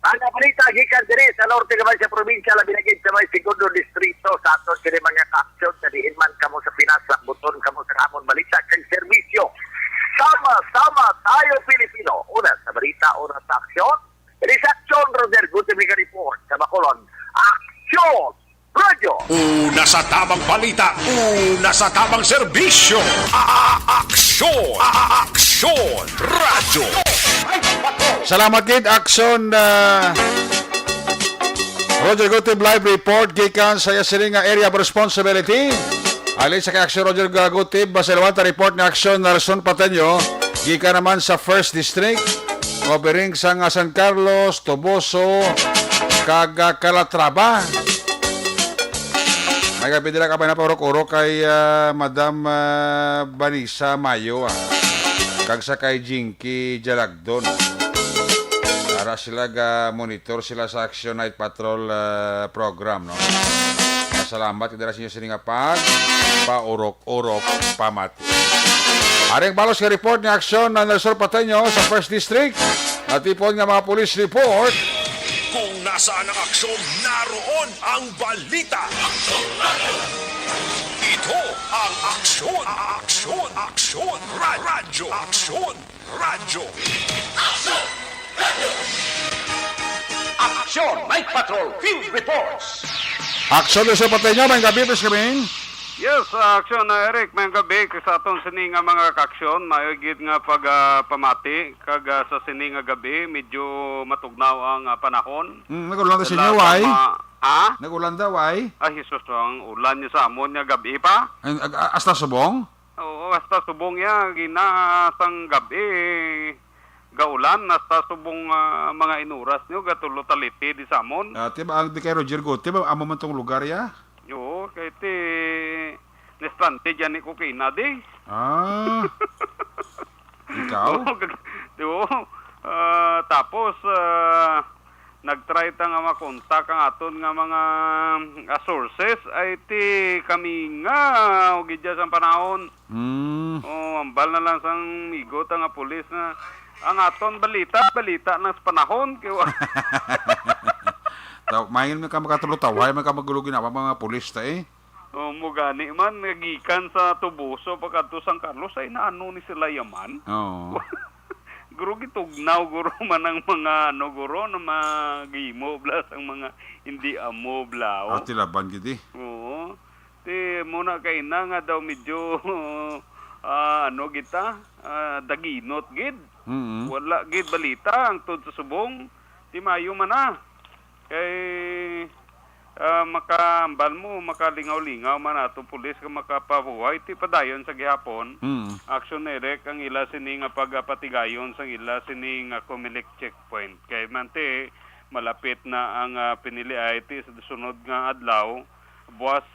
Ang balita, gikan dire sa norte naman sa probinsya, labi na gid sa may segundo distrito, sa aton kini mga ka-action, sa diin man kamo sa Pinasa, buton kamo sa hamon balita, kag serbisyo. Sama-sama tayo Pilipino. Una sa balita, una sa aksyon. It is Action Roger, good to make a report sa Bacolod. Action! Radyo! Una sa tamang balita, una sa tamang serbisyo. Aksyon! Aksyon! Radyo! Salamat kid Action Roger Gutib live report gikan sa sining nga area of responsibility. Alin sa kay Action Roger Gutib basalawat report ni Action Nelson Pateño gikan naman sa 1st District covering sa nga San Carlos, Toboso, kag Calatrava. Ay kapidila ka pa na parok-uro kay Madam Vanessa Mayo kag sa kay Jinky Jalagdon. Para sila monitor sila sa Action Night Patrol program, no? Salamat kada sa inyo sining paurok-urok pamati. Aring balos ka report ni Action na Nelson Pateño sa 1st District. Natipon nga mga police report. Kung nasaan ang aksyon, naroon ang balita. Ito ang aksyon, aksyon, aksyon, radyo, aksyon, radyo. Action Night Patrol Field Reports. Action Nelson Pateño, may gabi pres kami. Yes, aksyon na Eric, may gabi sa atong sining nga mga kaksyon, mayigid nga pamati kag sa sining nga gabi medyo matugnaw ang panahon. Nagulan sa inyo why? Nagulan daw why? Jesus, ang ulan niya sa amon nga gabi pa. Hasta subong? Oo, hasta subong ya ginasang gabi. Gaulan hasta subong mga inuras niyo gatulo taliti di sa amon. Tiba ang di kay Roger Gutib, amo man tong lugar ya? Oo, kay ti nestante dyan ni Kukina di. Ikaw? Oo, tapos nagtry ta nga makontak ang aton nga mga sources ay ti kami nga ugidya sa panahon. Ambal na lang sang migot nga pulis na ang aton balita na sa panahon. Mayin mo ka makatulutaw, may ka magulugin na mga pulis ta mo gani man, nagikan sa Tubuso, pagkato San Carlos, ay naano ni sila yaman. Oo. Guro gitugnaw, guro man ang mga, guro na magimo, blas ang mga hindi amo, blao. Tilaban giti. Oo. Muna kay na nga daw medyo, kita, daginot gid. Wala gid balita, ang tod sa subong, ti mayo man na. Kay makaambal mo, makalingaw-lingaw man atong pulis ka makapabuhay ti padayon sa gihapon. Action Eric ang ila sining pagpatigayon sang ila sining Comelec checkpoint. Kay man malapit na ang pinili ay ti sa sunod nga adlaw buwas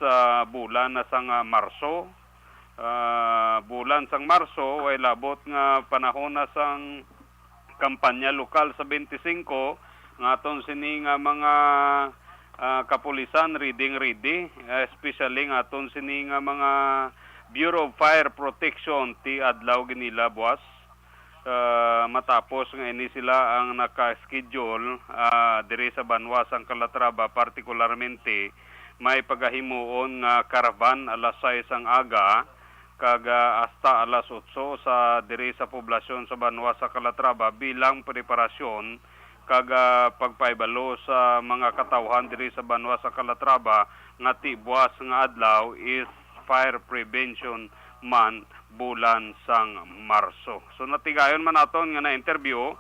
bulan na sang Marso. Bulan sang Marso ay labot nga panahon na sang kampanya lokal sa 25 nga aton sining mga kapulisan ready, especially nga aton sining mga Bureau of Fire Protection ti adlaw ginila buwas. Matapos nga ini sila ang naka-schedule diri sa Banwa sang Calatrava, particularmente may pagahimuon nga caravan alas 6 ang aga kag hasta alas 8 sa diri sa poblasyon sa Banwa sa Calatrava bilang preparasyon kag pagpaibalo sa mga katawhan diri sa Banwa sa Calatrava nga tibuas nga adlaw is Fire Prevention Month bulan sang Marso. So natigayon man naton nga na-interview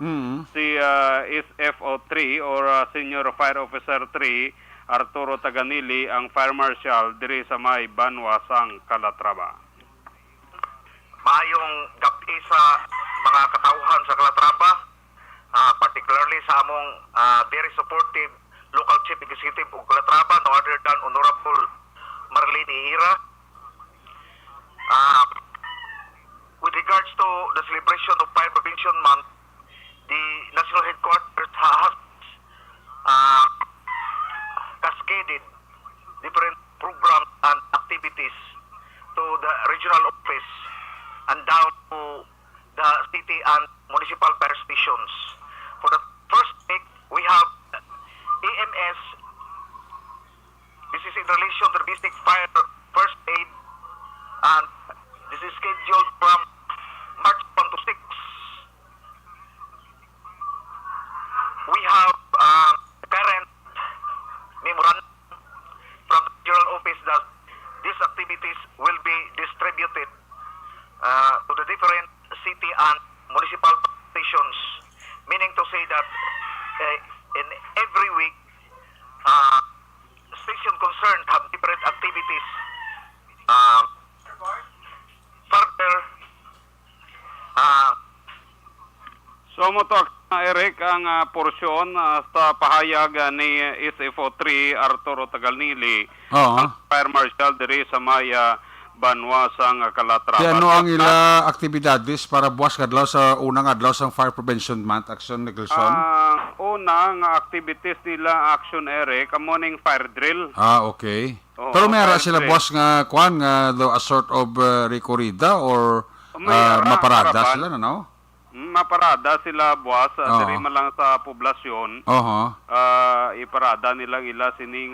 si SFO3 or Senior Fire Officer 3 Arturo Taganili, ang Fire Marshal diri sa may Banwa sang Calatrava. Mayong gabi sa mga katawhan sa Calatrava, particularly particularly sa among very supportive local chief executive ug Calatrava, no other than Honorable Marlene Ihira. With regards to the celebration of Fire Prevention Month, the national headquarters has cascaded different programs and activities to the regional office and down to the city and municipal fire stations. For the first week, we have EMS. This is in relation to the basic fire first aid, and this is scheduled from March 1 to 6. We have current memorandum from the general office that these activities will be distributed to the different city and municipal stations, meaning to say that in every week, station concerned have different activities. Further, So mo to, Eric, ang porsyon sa pahayag ni SFO3 Arturo Tagalnili, ang Fire Marshal diri sa Maya Banwa sang Calatrava. Kaya ano ang ila aktibidades para buwas kadlaw sa unang adlaw sang Fire Prevention Month Action Nicholson? Una nga activities nila Action, Eric, ang morning fire drill. Okay. Pero may ara sila buwas nga kuan nga a sort of recorrida or maparada sila no? Maparada sila buwas diri man lang sa poblasyon. Iparada nilang ila sining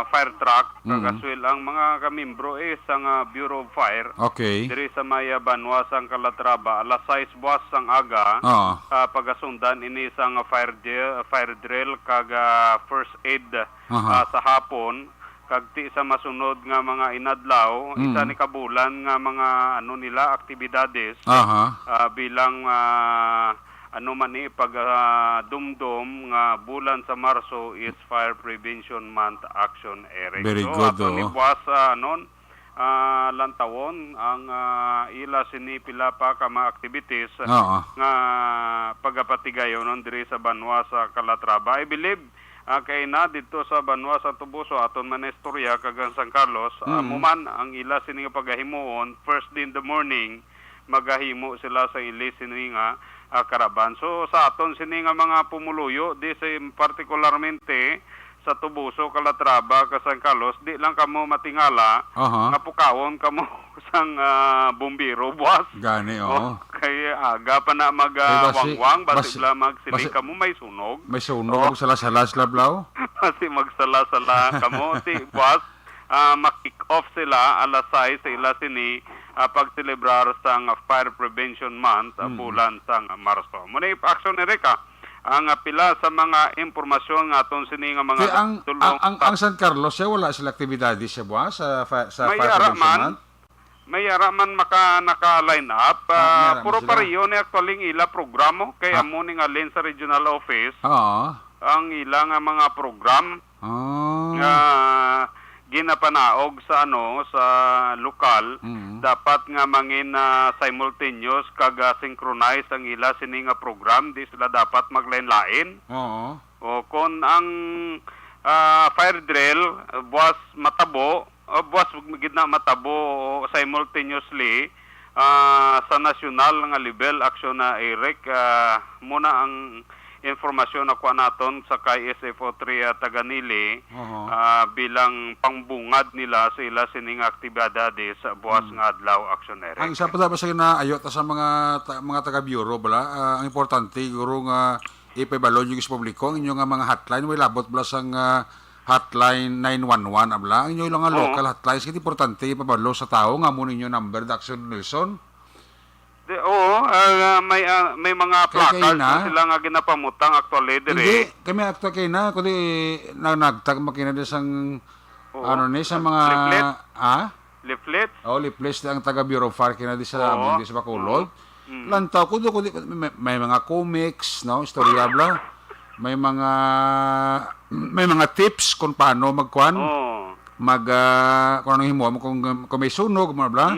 fire truck kagaswil ang mga kamimbro sang Bureau of Fire. Okay. Diri sa Maya Banwa sang Calatrava alas 6 buwas sang aga pagasundan ini sang fire drill kag first aid sa hapon kagti sa masunod nga mga inadlaw isa ni kabulan nga mga ano nila aktibidades bilang ano man ni pag dumdum nga bulan sa Marso is Fire Prevention Month Action, Eric. Very so, good. ato ni buwas lantawon ang ila sinipila pa ka mga activities nga pagapatigayon diri sa Banwa sa Calatrava. I believe kay na dito sa Banwa sa Tubuso aton man istorya kagang San Carlos muman ang ila sini pagahimuon first day in the morning magahimo sila sa ili sini nga karaban. So sa aton sini nga mga pumuluyo di sa partikularmente sa Tubuso, Calatrava, San Carlos, di lang kamo matingala nga pukawon kamo sang bumbiro buwas. Gani Kay aga pa na magwangwang basi bla magsiling kamo may sunog. May sunog sala-sala lablaw. Kasi magsala-sala kamo si buwas ma-kick off sila alas 6 sa ila sini pagselebrar sang Fire Prevention Month bulan sang Marso. Muna action ni Reka ang pila sa mga impormasyon nga aton sini nga mga tulong ang San Carlos wala sila aktibidades sa buwas sa Fire Prevention Month. May araman naka-line up. Puro pariyo ni actually ila programo kay amo ni nga Lensa sa regional office. Ang ila nga mga program ginapanaog sa sa lokal dapat nga mangin simultaneous kag synchronize ang ila sini nga program di sila dapat maglain-lain. O kon ang fire drill buwas matabo buwas gidna matabo simultaneously sa national nga level action na Eric muna ang informasyon ako naton sa kay SFO3 Taganili bilang pangbungad nila sa ila sining aktibidades sa buwas nga adlaw aksyoner. Ang isa pa dapat sa ayot sa mga taga-bureau bala ang importante guro nga ipabalon yung publiko ang inyong mga hotline may labot bala sang hotline 911 abla ang inyong lang local hotlines kiti importante ipabalo sa tao nga mo ninyo number da Action Nelson. May mga placards na sila nga ginapamutang actually dire. Hindi, kami akto kay na kundi nagtag makina di sang sa mga leaflets. Leaflets ang taga Bureau of Fire kina di sa di sa Bacolod. Lantaw kundi may mga comics, no, istorya bla. May mga tips kung paano magkuan. Kung ano himo kung may sunog bla.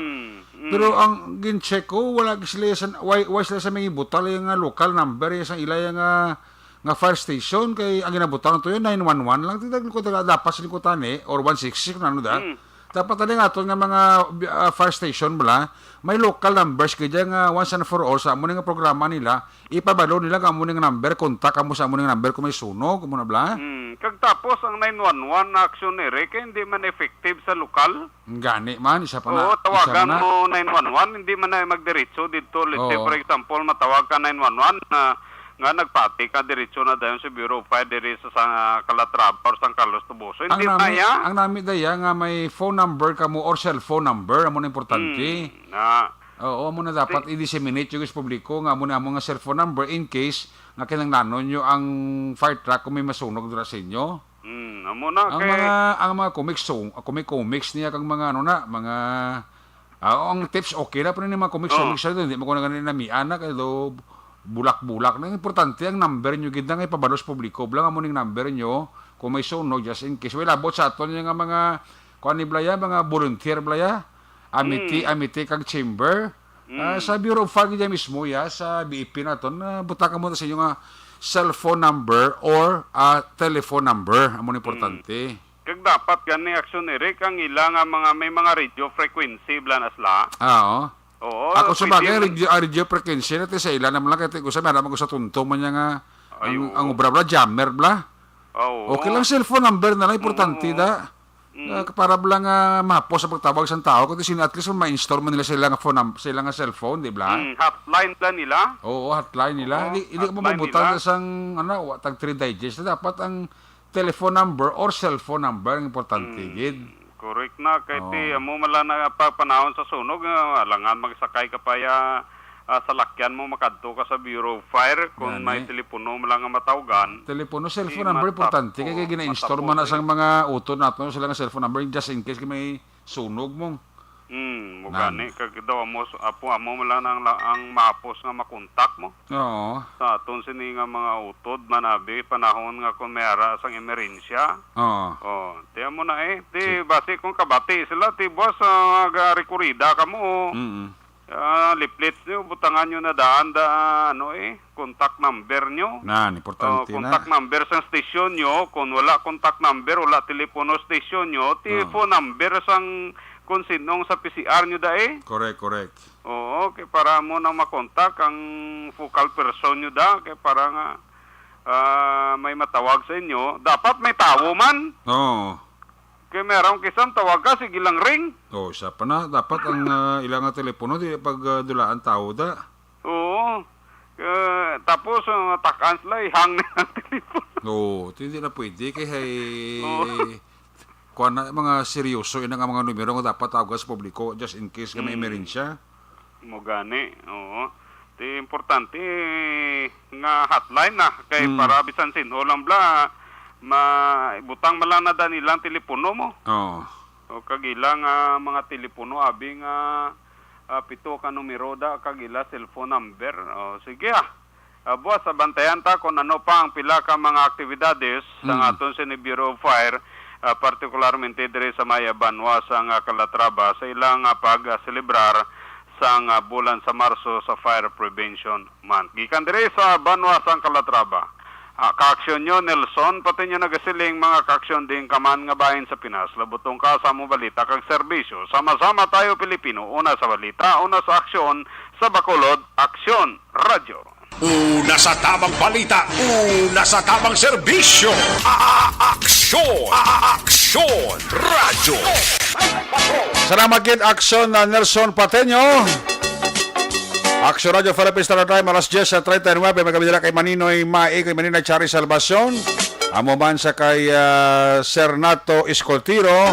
Pero ang gin-check ko, wala sila why sila sa mga ibutal yung local number, yung sa ila yung nga fire station, kay ang ginabutan to yun, 911 lang, ko dapat sa likutan or 166, ano da. Dapat tadi nga nga mga fire station bala, may local numbers kaya nga once and for all sa amo nga programa nila, ipabalo nila kamo nga number, kontak amo sa amo nga number kung may sunog, kamo na bala. Kag tapos ang 911 na action ni Rick, hindi man effective sa lokal. Gani man, isa pa na. Oo, tawagan mo 911, hindi man na magdiretso dito. Let's say, for example, matawag ka 911 na nga nagpati ka diretso na dayon sa Bureau of Fire diri sa Calatrava or San Carlos Tubuso. Hindi kaya. Ang nami daya nga may phone number kamo or cellphone number, amo na importante. Oo, amo na dapat i-disseminate yung publiko nga amo na amo nga cellphone number in case nga kinanglanon nyo ang fire truck kung may masunog dira sa inyo. Amo na kay ang mga comics niya kang mga ano na, mga ang tips okay na pero ni mga comics hindi mo ko na ganin na miana kay do bulak-bulak. Ang importante ang number nyo gid nga ipabalos publiko. Blang amo ning number nyo kung may sunog just in case. Wala bot sa aton nga mga kuan ni blaya, mga volunteer blaya. Amiti kag chamber. Sa Bureau of Fire gid mismo sa BIP naton buta ka mo sa inyo nga cellphone number or telephone number. Amo importante. Kag dapat gani action ni Rick ang ilang mga may mga radio frequency blan asla. Oo. Oo, ako sa bagay, radio frequency natin sa ilan naman lang, kaya ko sa meron ko sa tuntong man niya nga, ang ubra-bra, jammer bla. Okay lang, cellphone number na lang, importante da. Para blang mapos sa pagtawag sa tao, kasi at least ma-install mo nila sila nga cellphone, di ba? Hotline na nila? Oo, hotline nila. Hindi ka mabubutan sa tag 3 digits. Dapat ang telephone number or cellphone number ang importante, gid. Correct na, kahit mo mala na panahon sa sunog, alangan magsakay ka pa sa lakyan mo, makadto ka sa Bureau of Fire, kung may telepono mo lang ang matawagan. Telepono, cellphone number, importante, kaya gina-install mo na sa mga utod natin, sila nga cellphone number, just in case may sunog mo. Mugani, kag daw amo mala nang ang maapos nga makontak mo. Oo. Sa aton sini nga mga utod manabi panahon nga kung may ara sang emerensya. Oo. Tiyan mo na ti base kung kabati sila ti boss aga rekurida kamo. Leaflets nyo, butangan nyo na daan contact number nyo. Importante na. Contact number sa station nyo, kung wala contact number, wala telepono station nyo, phone number sang kung sinong sa PCR nyo Correct. Oo, kaya para mo nang makontak ang focal person nyo kaya para nga may matawag sa inyo. Dapat may tawo man. Oo. Kaya meron kisang tawag ka, sige lang ring. Siya pa na. Dapat ang ilang telepono, di pag dulaan tao da. Oo. Tapos, takaan sila, hang na ang telepono. Hindi na pwede. Kaya kuha na mga seryoso yun ang mga numero nga dapat tawag sa publiko just in case may emerensya. Mugani, oo. Di importante nga hotline na kay para bisan sino lang bla butang malang na nilang telepono mo. Oo. O kagilang mga telepono abi nga 7 ka numero kagila cellphone number. O sige boss, bantayan ta kung ano pa ang pila ka mga aktibidades sa aton sa Bureau of Fire. Partikularmente dire sa Maya Banwa sa Calatrava sa ilang pag-celebrar sa bulan sa Marso sa Fire Prevention Month. Gikan dire sa Banwa sa Calatrava. Kaaksyon nyo, Nelson, pati nyo nagasiling mga kaaksyon din kaman nga bahin sa Pinas. Labutong ka sa mo balita kag serbisyo. Sama-sama tayo Pilipino, una sa balita, una sa aksyon, sa Bacolod, Aksyon Radio. Una sa tamang balita, una sa tamang serbisyo. Aksyon Radio. Salamat kid Aksyon na Nelson Pateño. Aksyon Radio Philippines Standard Time alas 10:39 magkabila kay Maninoy Mae kay Maninoy Chari Salvacion. Amo man sa kay Sir Nato Escoltiro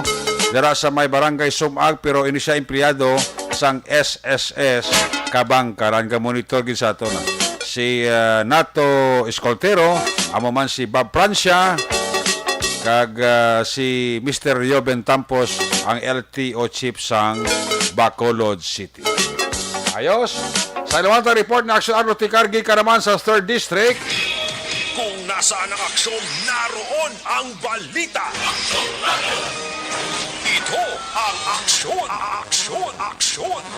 dira sa may barangay Sumag pero ini siya empleyado sang SSS Kabangkaran ka monitor gid sa ato na. Si Nato Escoltero, amo man si Bob Francia, kag si Mr. Joven Tampos, ang LTO chief sang Bacolod City. Ayos. Sa ilawang report na Aksyon Arlo Tikargi ka naman sa 3rd District. Kung nasaan ang aksyon, naroon ang balita. Ito ang aksyon,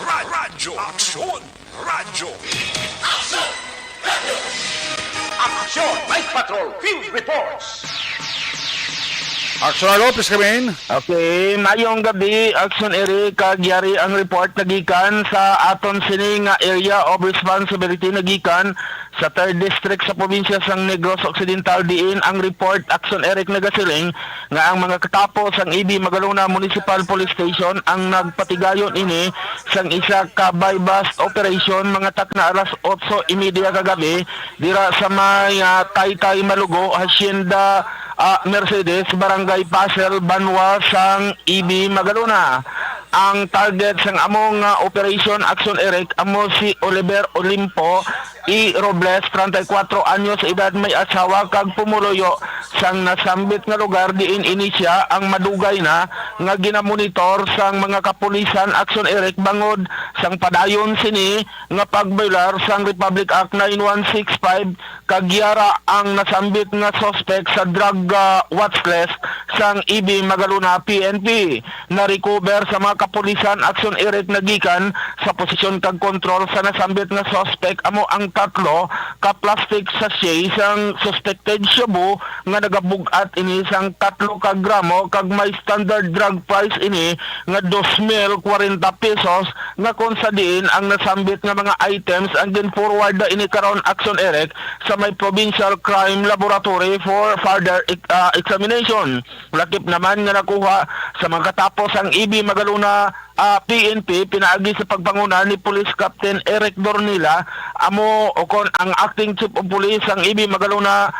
radyo, Action! Night Patrol Field Reports! Action Lopez kami. Okay, mayong gabi, Action Eric, kagyari ang report nagikan sa aton sining area of responsibility nagikan sa 3rd District sa probinsya sang Negros Occidental diin ang report Action Eric nagasiling nga ang mga katapos ang EB Magalona Municipal Police Station ang nagpatigayon ini sang isa ka buy-bust operation mga takna alas 8:30 kagabi dira sa may Taytay Malugo, Hacienda Mercedes, Barangay Pasel, Banwa, sang EB Magalona. Ang target sang among operation Action Eric amo si Oliver Olimpo E. Robles, 34 anyos edad, may asawa kag pumuloyo sang nasambit nga lugar diin ini siya ang madugay na nga ginamonitor sang mga kapulisan Action Eric bangod sang padayon sini nga pagbaylar sang Republic Act 9165 kagyara ang nasambit nga suspect sa drug watch list sang EB Magalona PNP. Na-recover sa mga kapulisan Action Eric nagikan sa posisyon kag kontrol sa nasambit nga suspect amo ang tatlo ka plastic sachet sang suspected shabu nga nagabugat ini sang 3 ka gramo kag may standard drug price ini nga 2,040 pesos nga kung sa diin ang nasambit nga mga items ang gin-forward na ini karon Action Eric sa may Provincial Crime Laboratory for further examination. Lakip naman nga nakuha sa mga katapos ang EB Magalona PNP pinaagi sa pagpanguna ni Police Captain Eric Dornila amo o kon ang acting chief of police ang EB Magalona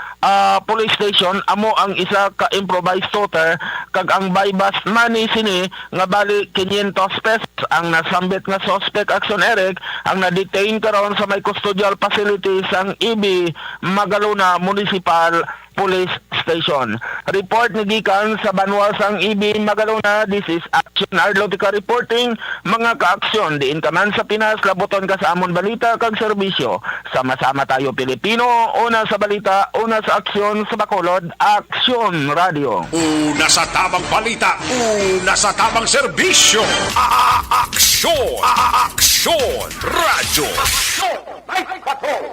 Police Station amo ang isa ka improvised shooter kag ang buy-bust money sini nga bali 500 pesos ang nasambit nga suspect Action Eric ang na-detain karon sa may custodial facilities ang EB Magalona Municipal Police Station. Report ni gikan sa Banwa sang EB Magalona. This is Action Arlotica reporting. Mga ka-aksyon, diin ka man sa Pinas, labuton ka sa amon balita kag serbisyo. Sama-sama tayo Pilipino, una sa balita, una sa aksyon sa Bacolod, Aksyon Radio. Una sa tamang balita, una sa tamang serbisyo. Aksyon radyo. Night Patrol!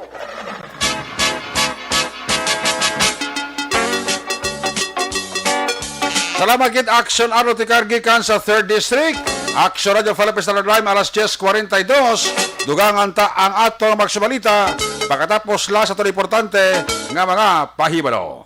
Salamat kit Action Arlo tikargikan sa 3rd District. Action Radio Philippines Standard Time alas 10:42. Dugang anta ang ato magsubalita. Pagkatapos la sa ito importante nga mga pahibalo.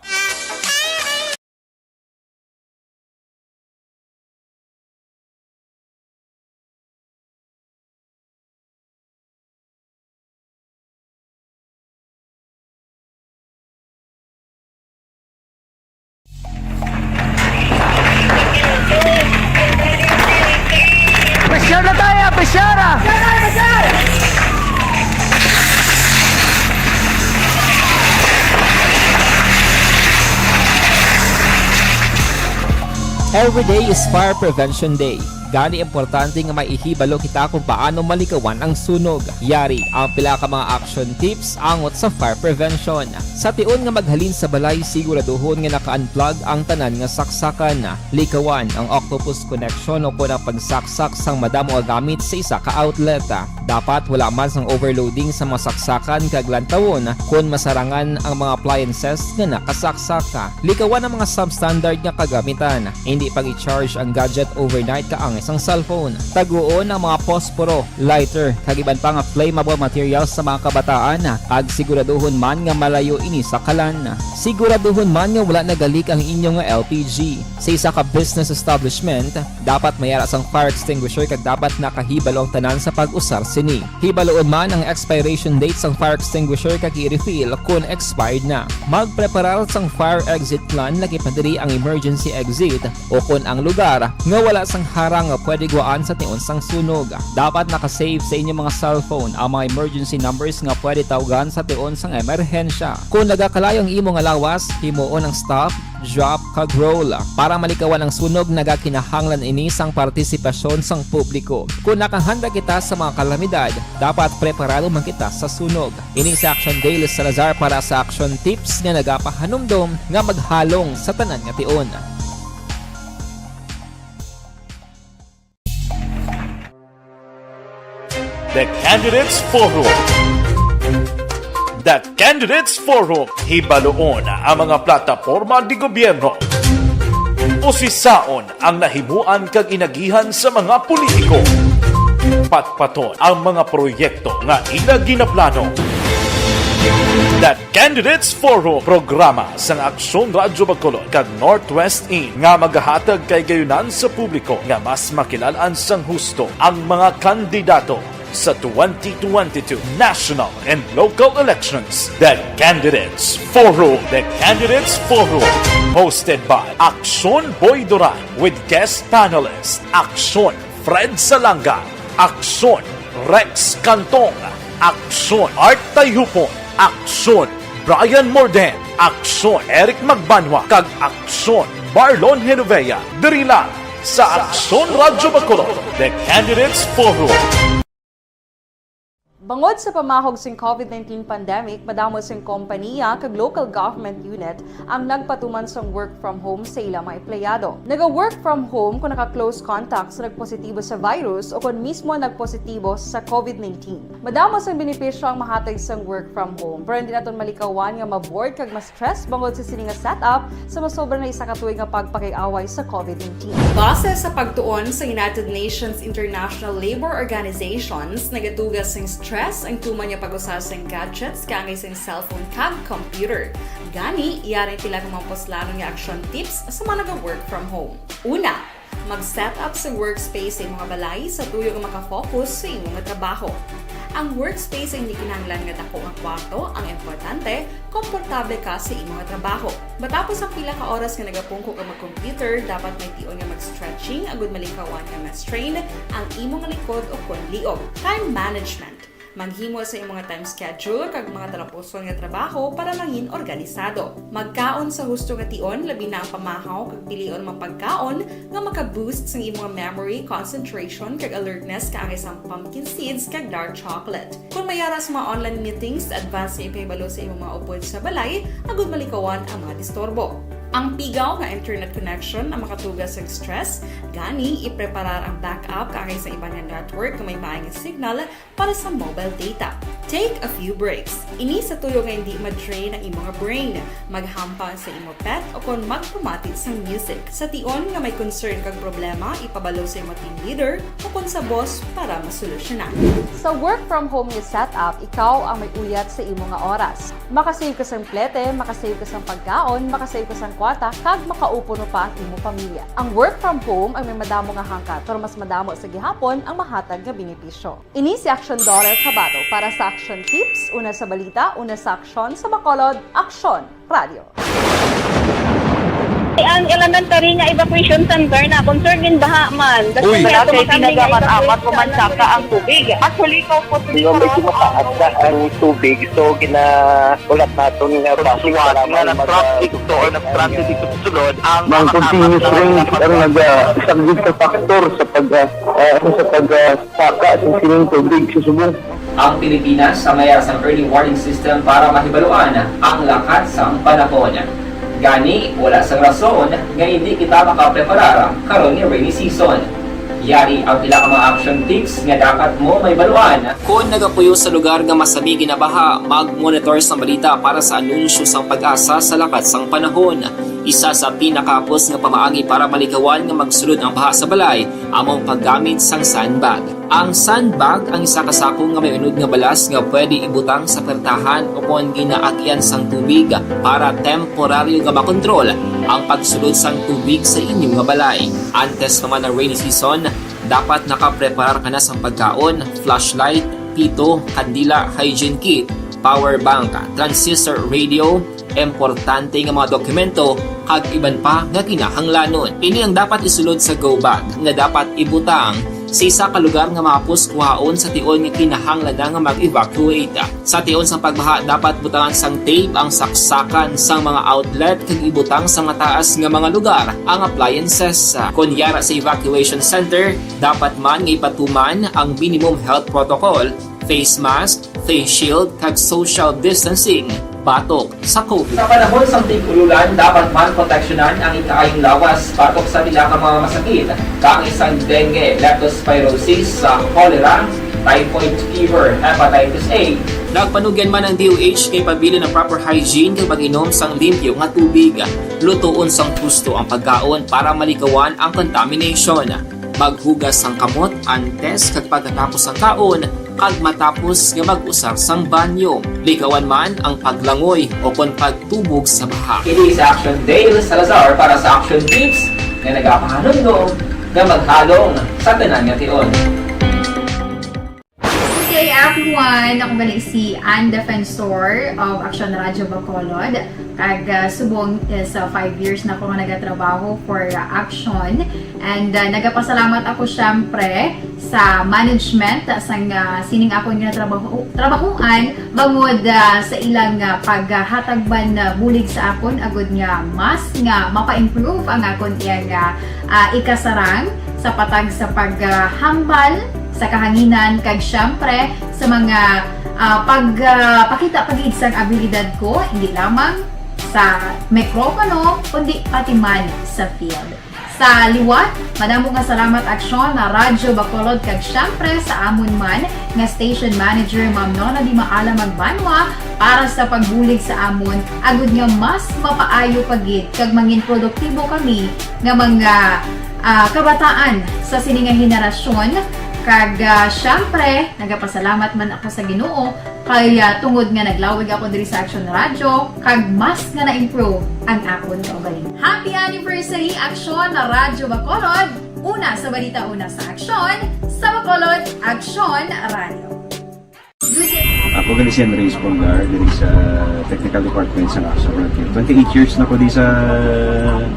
Pressure na tayo! Pressure! Every day is Fire Prevention Day. Gani importante nga maihibalo kita kung paano malikawan ang sunog. Yari ang pila ka mga action tips angot sa fire prevention. Sa tion nga maghalin sa balay, siguraduhon nga naka-unplug ang tanan nga saksakan. Likawan ang octopus connection o kung ang pagsaksak sang madamo gamit sa isa ka outlet. Dapat wala man sang overloading sa mga saksakan kag lantawon kung masarangan ang mga appliances nga nakasaksaka. Likawan ang mga substandard nga kagamitan. Hindi pag i-charge ang gadget overnight kaang isang cellphone. Taguon ang mga posporo, lighter, kag iban pa nga flammable materials sa mga kabataan. Ag siguraduhon man nga malayo ini sa kalan. Siguraduhon man nga wala nagalik ang inyong LPG. Sa isa ka business establishment, dapat mayara sang fire extinguisher kag dapat nakahibalo ang tanan sa pag-usar sini. Hibaloon man ang expiration date sang fire extinguisher kag i-refill kung expired na. Magpreparar sang fire exit plan lagi pa diri ang emergency exit o kung ang lugar nga wala sang harang nga pwede guaan sa tion sang sunog. Dapat nakasave sa inyong mga cellphone ang mga emergency numbers nga pwede tawagan sa tion sang emerhensya. Kung nagakalayo ang imong lawas, himuon ang staff drop kag roll. Para malikawan ang sunog, nagakinahanglan ini sang partisipasyon sang publiko. Kung nakahanda kita sa mga kalamidad, dapat preparado man kita sa sunog. Ini sa Action Day Salazar para sa action tips nga nagapahanumdom nga maghalong sa tanan nga tion. The Candidates Forum. The Candidates Forum, hibaloon ang mga plataporma di gobyerno. Usisaon ang nahimuan kag inagihan sa mga politiko. Patpaton ang mga proyekto nga ila ginaplano. The Candidates Forum, programa sang Aksyon Radyo Bacolod kag Northwest In nga magahatag kay gayunan sa publiko nga mas makilalaan sang husto ang mga kandidato sa 2022 national and local elections. The Candidates Forum. The Candidates Forum. Hosted by Aksyon Boy Duran with guest panelists Aksyon Fred Salanga, Aksyon Rex Cantong, Aksyon Art Tayhupon, Aksyon Brian Morden, Aksyon Eric Magbanwa, kag Aksyon Marlon Genovea. Diri lang sa Aksyon Radyo Bacolod. The Candidates Forum. Bangod sa pamahog sing COVID-19 pandemic, madamo sing kompanya kag local government unit ang nagpatuman sang work from home sa ilang mga empleyado. Naga-work from home kung naka-close contact sa nagpositibo sa virus o kung mismo nagpositibo sa COVID-19. Madamo sang benepisyo ang mahatag sang work from home, pero hindi naton malikawan nga ma-bored kag ma-stress bangod sa sini nga setup sa masobra na isa ka tuig nga pagpakiaway sa COVID-19. Base sa pagtuon sa United Nations International Labour Organizations, nagatugas sing stress ang tuman niya pag-usar sa gadgets kangay sa cellphone kag computer. Gani, iyaring pila kung mga poslano nga action tips sa mga nag-work from home. Una, mag-set up sa workspace sa mga balay sa tuyo nga makafocus sa imong trabaho. Ang workspace ay hindi kinahanglan nga dako nga kwarto, ang importante, komportable ka sa imong trabaho. Matapos ang pila ka oras nga nagapungko ka mag-computer, dapat may tion nga mag-stretching agud malikawan nga ma-strain ang imong likod o konliog. Time management. Maghimo sa imong time schedule kag mga talapuson nga trabaho para maging organisado. Magkaon sa husto nga tion, labi na ang pamahaw kag pilion mga pagkaon nga maka-boost sa imong memory, concentration kag alertness kaangay sa pumpkin seeds kag dark chocolate. Kung mayara sa mga online meetings, advance nga ipahibalo sa imong mga upod sa balay, agud malikawan ang mga disturbo. Ang pigaw nga internet connection ang makatugas sa stress, gani ipreparar ang backup kaangay sa ibang network kung may maayong signal para sa mobile data. Take a few breaks. Ini sa tuyo nga hindi ma-drain ang imong brain. Maghampa sa imong pet o kung magpumatid sa music. Sa tion nga may concern kag problema, ipabalo sa imong team leader o kung sa boss para masolusyonan. Sa work from home nga setup, ikaw ang may uyat sa imong nga oras. Makasave ka sa plete, makasave ka sa pagkaon, makasave ka sa kwata, kag makaupo no pa ang imong pamilya. Ang work from home ay may madamo nga hangkat, pero mas madamo sa gihapon ang mahatag nga benepisyo. Ini si Action Daughter Cabato para sa Action Tips, una sa balita, una sa aksyon sa Bacolod, Aksyon Radio. Ang elementary nga evacuation center na concern din baha man. Uy, kay pinagamat-amat pumansaka ang tubig. Actually, ko po Hindi mo medyo mataas na ang tubig. So, ulat natin nga basic para nag-traffic to or nag-traffic dito sa sulod ang mga continuous rain ang isang good factor sa pagsaka sa sining tubig sa subong. Ang Pilipinas sa mayroon sa early warning system para mahibaluan ang lakas ng panahon. Gani, wala sang rason nga hindi kita makapreparar karon ni rainy season. Yari ang pila ka mga action tips nga dapat mo may baluan. Kung nagapuyo sa lugar nga masabi ginabaha, mag-monitor sa balita para sa anunsyo sang pag-asa sa lakas sang panahon. Isa sa pinakapos nga pamaagi para malikawan nga magsulod ang baha sa balay, among paggamit sang sandbag. Ang sandbag ang isa ka sako nga may unod nga balas nga pwede ibutang sa pertahan o kung ginaagyan sang tubig para temporaryo nga makontrol ang pagsulod sang tubig sa inyong nga balay. Antes naman ng rainy season, dapat nakapreparar ka na sang pagkaon, flashlight, pito, kandila, hygiene kit, power bank, transistor radio, importante nga mga dokumento kag iban pa nga kinahanglanon. Ini ang dapat isulod sa go bag nga dapat ibutang sa isa ka lugar nga mapus kuhaon sa tion nga kinahanglan nga mag-evacuate. Sa tion sang pagbaha dapat butangan sang tape ang saksakan sang mga outlet kag ibutang sa mataas nga mga lugar ang appliances. Kunyara sa evacuation center, dapat man nga ipatuman ang minimum health protocol, face mask, face shield kag social distancing batok sa COVID. Sa panahon sa tig-ululan, dapat man proteksyonan ang ikaayong lawas batok sa pila ka mga masakit, kang isang dengue, leptospirosis, cholera, typhoid fever, hepatitis A. Nagpanugyan man ang DOH kay pabili ng proper hygiene kay pag-inom sang limpyo nga tubig. Lutuon sang gusto ang pagkaon para malikawan ang contamination. Maghugas sang kamot antes kag pagkatapos ang kaon kag matapos nga mag-usar sang banyo. Likawan man ang paglangoy o kon pagtubog sa baha. Kini sa Action Dale Salazar para sa Action Tips nga nagapahanundong nga maghalong sa tanan nga tion. Hey everyone! Ako bali si Ann Defensor of Action Radio Bacolod. Kag subong sa 5 years na ako nga nagatrabaho for Action. And nagapasalamat ako syempre sa management sang sining ako nga trabahuan bangod sa ilang paghatagban na bulig sa akon agud nga mas nga mapa-improve ang akon nga ikasarang sa patag sa paghambal sa kahanginan kag syempre sa mga pakita pagid sang abilidad ko hindi lamang sa mikropono kundi pati man sa field. Sa liwat, madamo nga salamat Aksyon na Radyo Bacolod kag syempre sa amon man nga station manager Ma'am Nona Di Maala Magbanwa para sa pagbulig sa amon agud nga mas mapaayo pagid kag mangin produktibo kami nga mga kabataan sa sining nga henerasyon. Kag syempre, nagapasalamat man ako sa Ginoo kay tungod nga naglawig ako diri sa Action Radio kag mas nga na-improve ang akon kaugalingon. Happy anniversary Action na Radyo Bacolod! Una sa balita, una sa Action, sa Bacolod, Action Radio. Ako gali si Andres Polgar diri sa Technical Department sa Action Radio. 28 years na ko di sa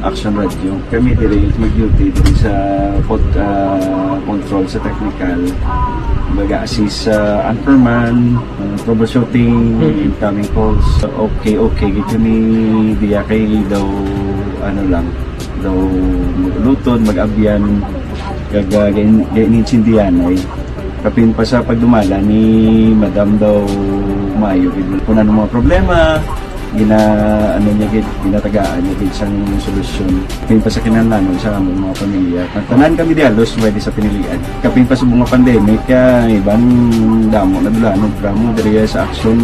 Action Radio. Kami diri mag-duty diri sa control sa technical. Mag-assist sa anchorman, troubleshooting, incoming calls. Okay, gitu ni diya kay daw daw maglutod, mag-abyan, ganinsindihan ay kapin pa sa pagdumala ni Madam daw Mayo kung ano mga problema ginatagaan niya isang solusyon kapin pa sa kinahanglan sa among mga pamilya tanan kami dialos pwede sa pinilian kapin pa sa mga pandemic ibang damo na dulanon programo diri sa Action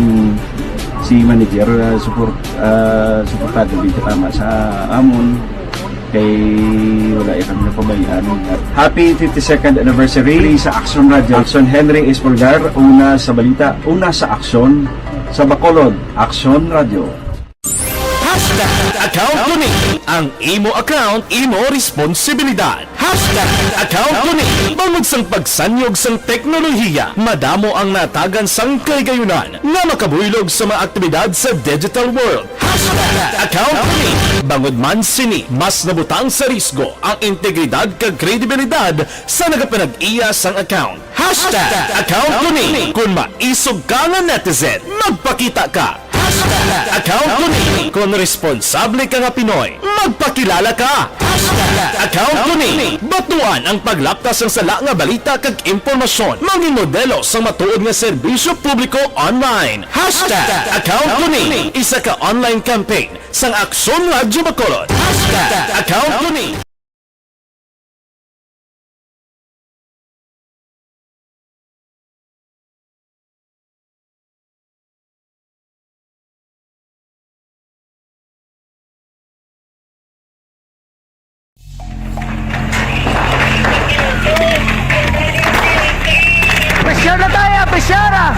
si manager suportado din tama sa amon kay wala kami napabayaan. Happy 52nd anniversary sa Action Radio. Action Henry Espolgar, una sa balita, una sa aksyon sa Bacolod, Action Radio. Account ko ni ang imo account, imo responsibilidad. Account ko ni bangod sang pagsanyog sang teknolohiya, madamo ang natagan sang kaygayunan nga makabuylog sa mga aktibidad sa digital world. Account ko ni bangod man sini mas nabutang sa risgo ang integridad kag kredibilidad sa nagapanag-iya sang account. Account ko ni kung maisog ka nga netizen, magpakita ka. Account ko ni kung responsable ka nga Pinoy, magpakilala ka. Account ko ni batuan ang paglaptas ng sala nga balita kag impormasyon, maging modelo sa matuod nga serbisyo publiko online. Account ko ni isa ka online campaign sang Aksyon Radio Bacolod. Account ko ni Pressure na tayo! Pressure na!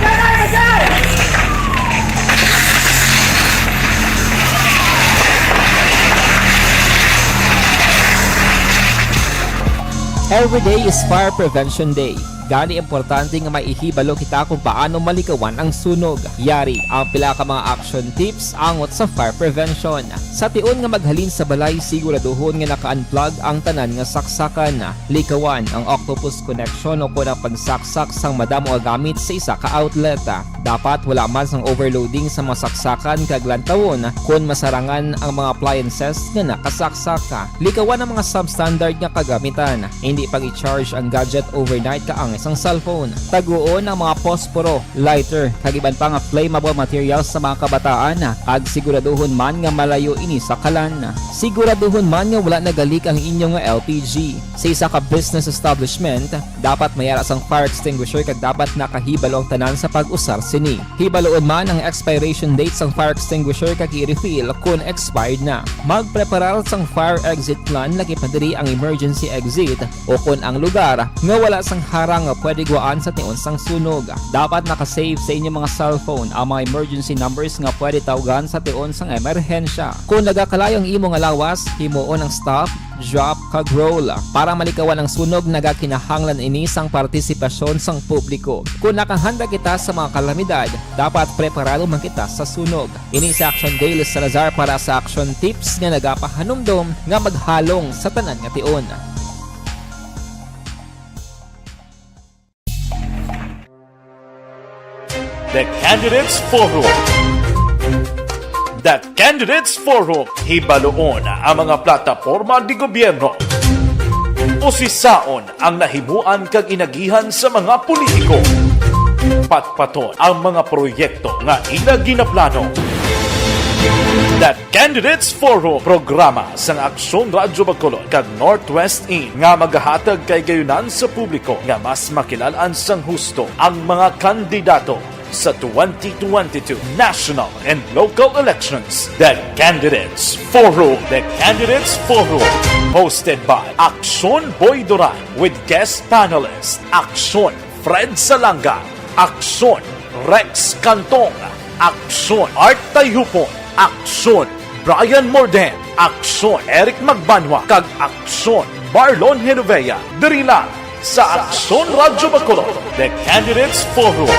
Every day is Fire Prevention Day. Gani importante nga maihibalo kita kung paano malikawan ang sunog. Yari ang pila ka mga action tips angot sa fire prevention. Sa tiun nga maghalin sa balay, siguraduhon nga naka-unplug ang tanan nga saksakan. Likawan ang octopus connection o kung ang pagsaksak sang madamo nga gamit sa isa ka outlet. Dapat wala man sang overloading sa masaksakan kag lantawon kung masarangan ang mga appliances nga nakasaksaka. Likawan ang mga substandard nga kagamitan. Hindi pag i-charge ang gadget overnight kaang isang cellphone. Taguon ang mga posporo, lighter, kag iban pa nga flammable materials sa mga kabataan. Kag siguraduhon man nga malayo ini sa kalan. Siguraduhon man nga wala nagalik ang inyong nga LPG. Sa isa ka business establishment, dapat mayara sang fire extinguisher kag dapat nakahibalo ang tanan sa pag-usar sini. Hibaloon man ang expiration date sang fire extinguisher kag i-refill kung expired na. Magpreparar sang fire exit plan laki padiri ang emergency exit o kung ang lugar nga wala sang harang nga pwede guwaan sa tiun sang sunog. Dapat nakasave sa inyong mga cellphone ang mga emergency numbers nga pwede tawagan sa tiun sang emerhensya. Kung nagakalayo ang imo nga lawas, himuon ang stop, drop kag roll para malikawan ang sunog. Nagakinahanglan ini sang partisipasyon sang publiko. Kung nakahanda kita sa mga kalamidad, dapat preparado man kita sa sunog. Ini sa Action Daily Salazar para sa action tips nga nagapahanumdom nga maghalong sa tanan nga tion. The Candidates Forum. The Candidates Forum. Hibaloon ang mga plataporma di gobyerno. Usisaon ang nahimuan kag inagihan sa mga politiko. Patpaton ang mga proyekto nga ila ginaplano. The Candidates Forum, programa sang Aksyon Radyo Bacolod kag Northwest In nga magahatag kay gayunan sa publiko nga mas makilalan sang husto ang mga kandidato sa 2022 national and local elections. The Candidates Forum. The Candidates Forum. Hosted by Aksyon Boy Duran with guest panelists Aksyon Fred Salanga, Aksyon Rex Cantong, Aksyon Art Tayupon, Aksyon Brian Morden, Aksyon Eric Magbanwa, kag Aksyon Marlon Genovea. Diri lang sa Aksyon Radyo Bacolod. The Candidates Forum.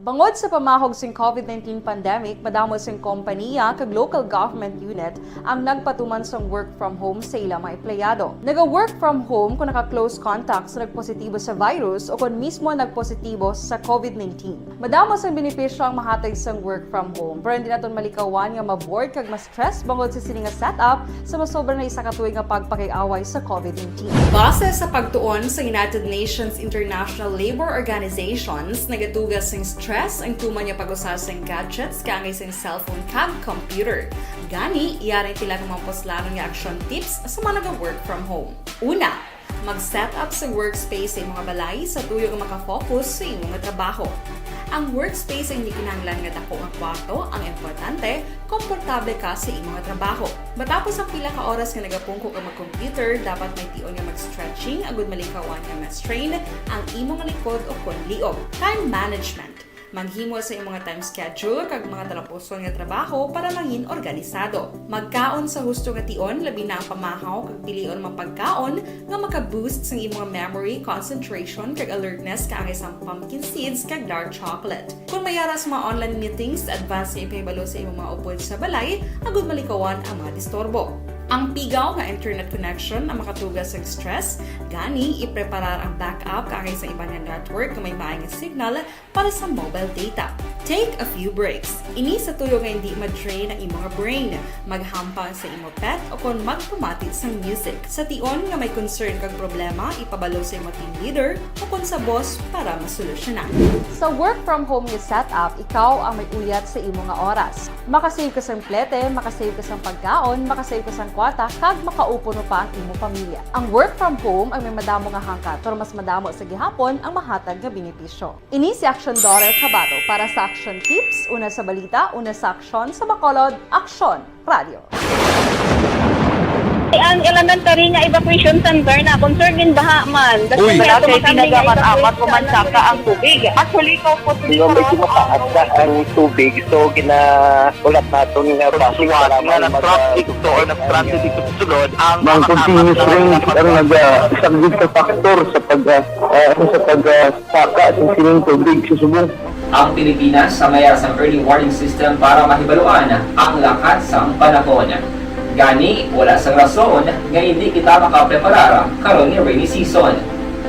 Bangod sa pamahog sing COVID-19 pandemic, madamo sing kompanya kag local government unit ang nagpatuman sang work from home sa ilang mga empleyado. Naga-work from home kung naka-close contacts na nagpositibo sa virus o kung mismo nagpositibo sa COVID-19. Madamo sang benepisyo ang mahatag sang work from home, pero hindi naton malikawan nga ma-bored kag ma-stress bangod sa sini nga setup sa masobra na isa ka tuig nga pagpakiaway sa COVID-19. Base sa pagtuon sa United Nations International Labor Organizations, nagatugas sing stress ang tuman niya pag-usar sa gadgets kaangay sa cellphone kag computer. Gani, iyarin tila ng mga poslanong nga action tips sa mga nag-work from home. Una, mag-set up sa workspace sa imong balay sa tuyo nga makafocus sa imong trabaho. Ang workspace ay hindi kinahanglan nga dako nga kwarto, ang importante, komportable ka sa imong trabaho. Matapos ang pila ka oras nga nagapungko ka mag-computer, dapat may tion nga mag-stretching agud malikawan nga ma-strain ang imong likod o konliog. Time management. Maghimo sa imong time schedule kag mga talapuson nga trabaho para mangin organisado. Magkaon sa husto nga tion, labi na ang pamahaw kag pilion mang pagkaon nga maka-boost sa imong memory, concentration kag alertness kaangay sa pumpkin seeds kag dark chocolate. Kung mayara sa mga online meetings, advance sa ipahibalo sa imong mga upod sa balay, agud malikawan ang mga disturbo. Ang pigaw nga internet connection ang makatugas sa stress, gani ipreparar ang backup kaangay sa ibang network nga may maayong signal para sa mobile data. Take a few breaks. Ini sa tuyo nga hindi ma-drain ang imong brain, maghampang sa imong pet o kung magpamatit sa music. Sa tion nga may concern kag problema, ipabalo sa imong team leader o kung sa boss para masolusyonan. Sa work from home nga setup, ikaw ang may uyat sa imong nga oras. Makasave ka sang plete, makasave ka sang pagkaon, makasave ka sang kwarta, kag makaupo no pa ang imong pamilya. Ang work from home ay may madamo nga hangkat, pero mas madamo sa gihapon ang mahatag nga benepisyo. Ini si Action Daughter Cabato para sa Action Tips, una sa balita, una sa aksyon sa Bacolod, Aksyon Radio. ang elementary nga evacuation center na concern din baha man. Uy. Wala kay tinagaman amat pumansaka ang tubig. Actually ko po Hindi mo medyo mataas na ang tubig. So, ulat natin nga pasiwat nga nag-traffic to or nag-transit dito sa sulod. Ang continuous rain ang nag-isang sa factor sa pagsaka at sining tubig sa subong. Ang Pilipinas sa mayas ang early warning system para mahibaluan ang lakat sa panahon. Gani, wala sa rason nga hindi kita makapreparar karon ni rainy season.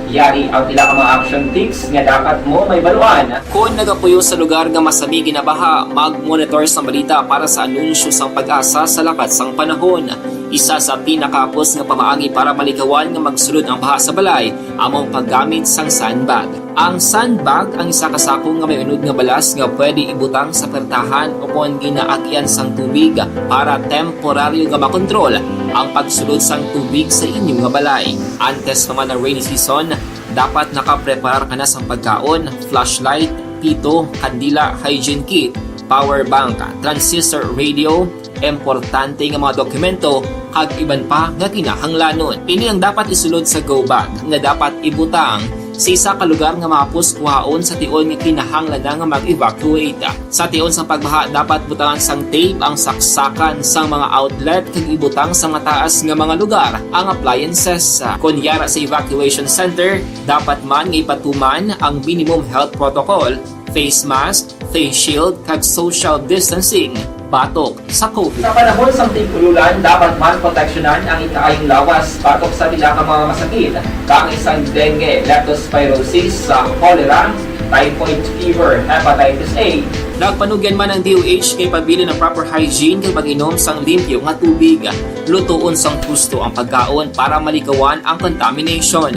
Yari ang pila ka mga action tips nga dapat mo may baluan. Kung nagapuyo sa lugar nga masabi ginabaha, mag-monitor sa balita para sa anunsyo sang pag-asa sa lakat sang panahon. Isa sa pinakapos nga pamaagi para malikawan nga magsulod ang baha sa balay, among paggamit sang sandbag. Ang sandbag ang isa kasakong nga may unod nga balas nga pwede ibutang sa pertahan upon ginaagyan sang tubig para temporaryo nga makontrol ang pagsulod sang tubig sa inyong nga balay. Antes naman ng rainy season, dapat nakapreparar ka na sa pagkaon, flashlight, pito, kandila, hygiene kit, power bank, transistor radio, importante nga mga dokumento kag iban pa nga kinahanglanon. Ini ang dapat isulod sa go bag nga dapat ibutang sa isa ka lugar nga mapus kuhaon sa tion nga kinahanglan nga mag-evacuate. Sa tion sa pagbaha dapat butangan sang tape ang saksakan sang mga outlet kag ibutang sa mataas nga mga lugar ang appliances. Kunyara sa evacuation center, dapat man nga ipatuman ang minimum health protocol, face mask, face shield kag social distancing. Batok sa COVID. Sa panahon sa tigululan, dapat man proteksyonan ang ikaayong lawas batok sa pila ka mga masakit. Kang isang dengue, leptospirosis, cholera, typhoid fever, hepatitis A. Nagpanugyan man ang DOH kay pabili ng proper hygiene kay pag-inom sang limpyo nga tubig. Lutuon sang husto ang pagkaon para malikawan ang contamination.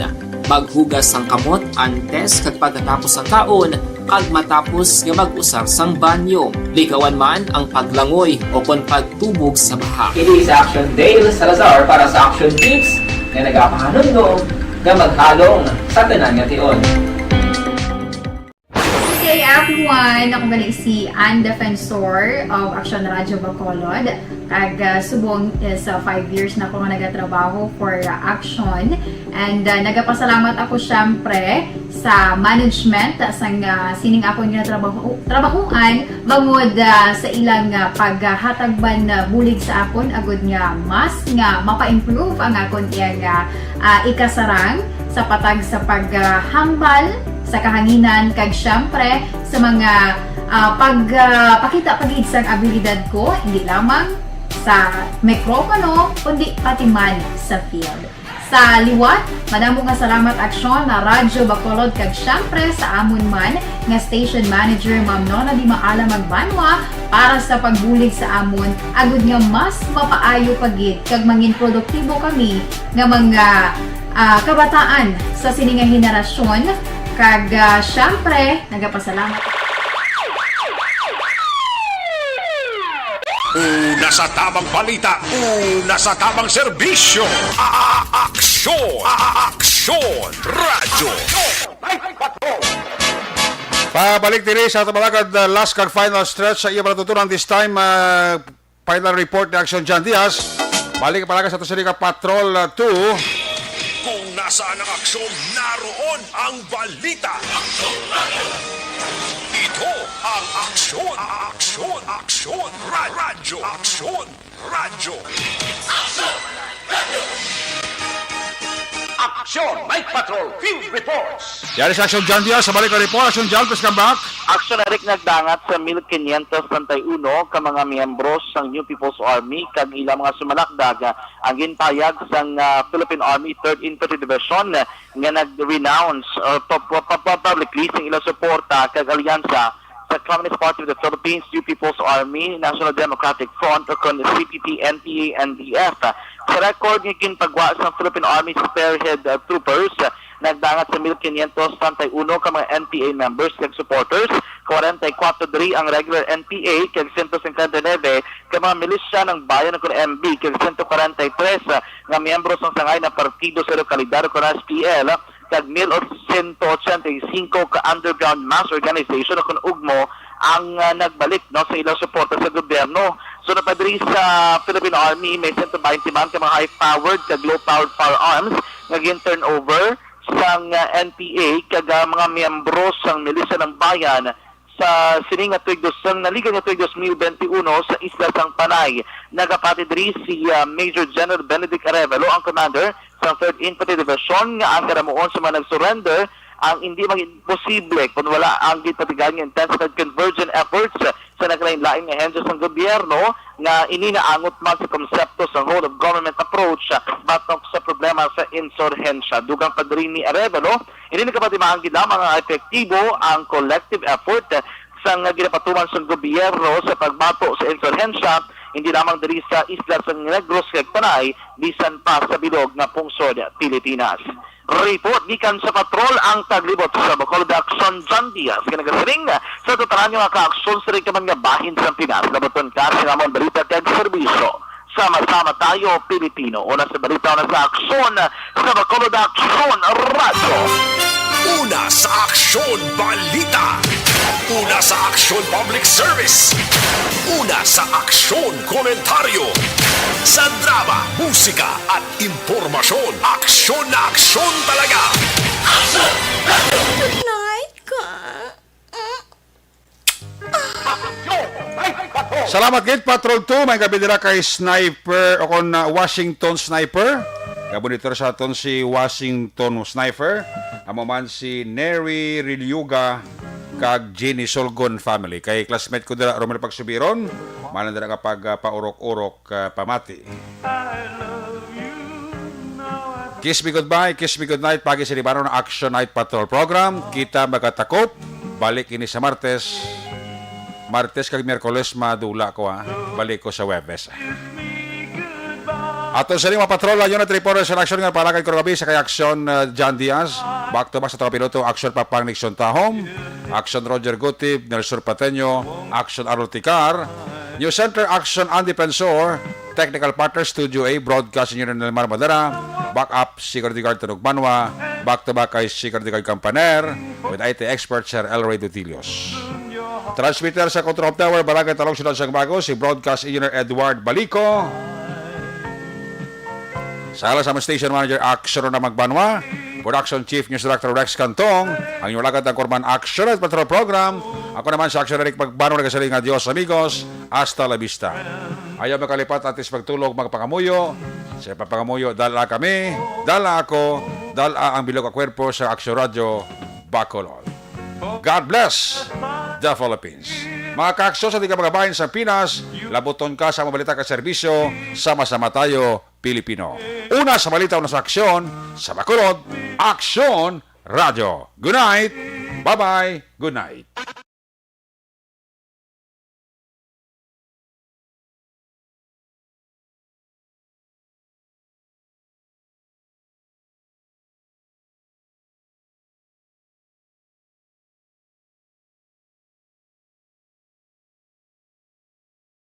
Maghugas sang kamot antes kag pagkatapos ang kaon kag matapos nga mag-usar sang banyo. Likawan man ang paglangoy o kon pagtubog sa baha. Kini sa Action Dale Salazar para sa Action Tips nga nagapahanong nga maghalong sa tanan nga tion. Hey everyone! Ako balik si Ann Defensor of Action Radio Bacolod. Kag subong sa 5 years na ako nga nagatrabaho for Action. And nagapasalamat ako syempre sa management sang sining ako nga trabahuan bangod sa ilang paghatagban bulig sa akon agud nga mas nga mapa-improve ang akon iyang ikasarang sa patag sa paghambal sa kahanginan kag syempre sa mga pagpakita pagid sang abilidad ko hindi lamang sa mikropono kundi pati man sa field. Sa liwat, madamo nga salamat Aksyon na Radyo Bacolod kag syempre sa amon man nga station manager Ma'am Nona Di Maala Magbanwa para sa pagbulig sa amon agud nga mas mapaayo pagid kag mangin produktibo kami nga mga kabataan sa sininga henerasyon kag syempre nagapasalamat. Una sa tamang balita, una sa tamang serbisyo. Aksyon! Aksyon! Radyo! Pabalik diri sa tabalagad last kag final stretch sa iya matutunan this time final report ni Action John Diaz. Balik palaga sa tusiri ka Patrol 2. Kung nasaan ang aksyon, naroon ang balita. Ito ang aksyon, aksyon, aksyon, radyo, aksyon, radyo. Aksyon, Night Patrol, Field Reports. Yari sa Action John Diaz, sa balik na report. Action John, please come back. Aksyon na rin nagdangat sa 1531 ka mga miyembros ng New People's Army kag ilang mga sumalakdag ang ginpayag sang Philippine Army 3rd Infantry Division nga nag-renounce publicly sang ilang suporta kag alyansa sa Communist Party of the Philippines, New People's Army, National Democratic Front o kon CPP, NPA, NDF. Sa record ng ginpagwa sa Philippine Army Spearhead Troopers, nagdangat sa 1531 ka mga NPA members kag supporters, 44 diri ang regular NPA kag 159 ka mga milisya ng bayan ng MB kag 143 nga miyembro ng sangay na partido sa lokalidad o SPL kag 1,185 ka underground mass organization o kung ugmo ang nagbalik no sa ilang suporta sa gobyerno. So napadri sa Philippine Army may 120 man ka mga high-powered kag low-powered firearms nga turnover sang NPA kag mga miyembro sang milisya ng bayan sa sining nga tuig sang naliga nga tuig 2021 sa isla sang Panay. Nagapati diri si Major General Benedict Arevalo, ang commander sa 3rd Infantry Division nga ang karamuon sa mga nag-surrender ang hindi maging posible kung wala ang gitatigan ng intensified convergent efforts sa naglain-lain nga hensos ng gobyerno nga ininaangot man sa konsepto sa whole of government approach batok sa problema sa insurhensya. Dugang padri ni Arevalo, hindi nakapatimahan gila mga epektibo ang collective effort sa ginapatuman sa gobyerno sa pagbato sa insurhensya, hindi lamang diri sa isla sa Negros kag Panay, bisan pa sa bilog nga pungsod Pilipinas. Report gikan sa patrol ang taglibot sa Bacolod Action John Diaz kinagasiring sa tutaran nga ka-aksyon sa rin kaman nga bahin sa Pinas. Labaton ka sinamon balita kag serbisyo. Sama-sama tayo Pilipino. Una sa balita, una sa aksyon sa Bacolod Action Radio. Una sa aksyon balita. Una sa aksyon public service. Una sa aksyon komentaryo. Sa drama, musika at impormasyon. Aksyon na aksyon talaga. Good night, ka. Salamat gid Patrol 2, may gabi dira kay Sniper o kon Washington Sniper. Gabonitor sa aton si Washington Sniper. Amo man si Neri Rilyuga kag Jenny Solgon family. Kay classmate ko dira Romel Pagsubiron, manan dira kapag paurok-urok pamati. Kiss me goodbye, kiss me goodnight. Pagi sa Libano ng Action Night Patrol program. Kita magatakop. Balik ini sa Martes kag Miyerkules madula ko balik ko sa Webes. Ato sa lima patrola yun at reporter sa aksyon nga palakad ko gabi sa kay Aksyon John Diaz. Back to back sa mga piloto, Aksyon Papang Nixon Tahom, Aksyon Roger Gutib, Nelson Pateño, Aksyon Arul Ticar, News Center Aksyon Andy Pensor, Technical Partner Studio A, Broadcast Engineer Nelmar Madara, Backup Security Guard Tunog Banwa, back to back kay Security Guard Campaner, with IT expert Sir El Rey Dutilios. Transmitter sa Control Tower, Barangay Talong Sunod sa Bago, si Broadcast Engineer Edward Balico. Sa alas sa Station Manager Action na Magbanwa, Production Chief News Director Rex Cantong, ang inyong lagad ng Korman Action at Patrol Program. Ako naman sa Action Eric Magbanwa, nagkasaling adios amigos, hasta la vista. Ayaw makalipat atis pagtulog magpangamuyo. Sa papangamuyo, dala kami, dala ako, dala ang bilog akwerpo sa Action Radio Bacolod. God bless the Philippines. Mga kaakso sa mga babayan sa Pinas, labuton ka sa mabalita ka serbisyo, sama-sama tayo, Pilipino. Una sa balita, una sa aksyon, sa Bacolod, Action Radio. Good night, bye-bye, good night.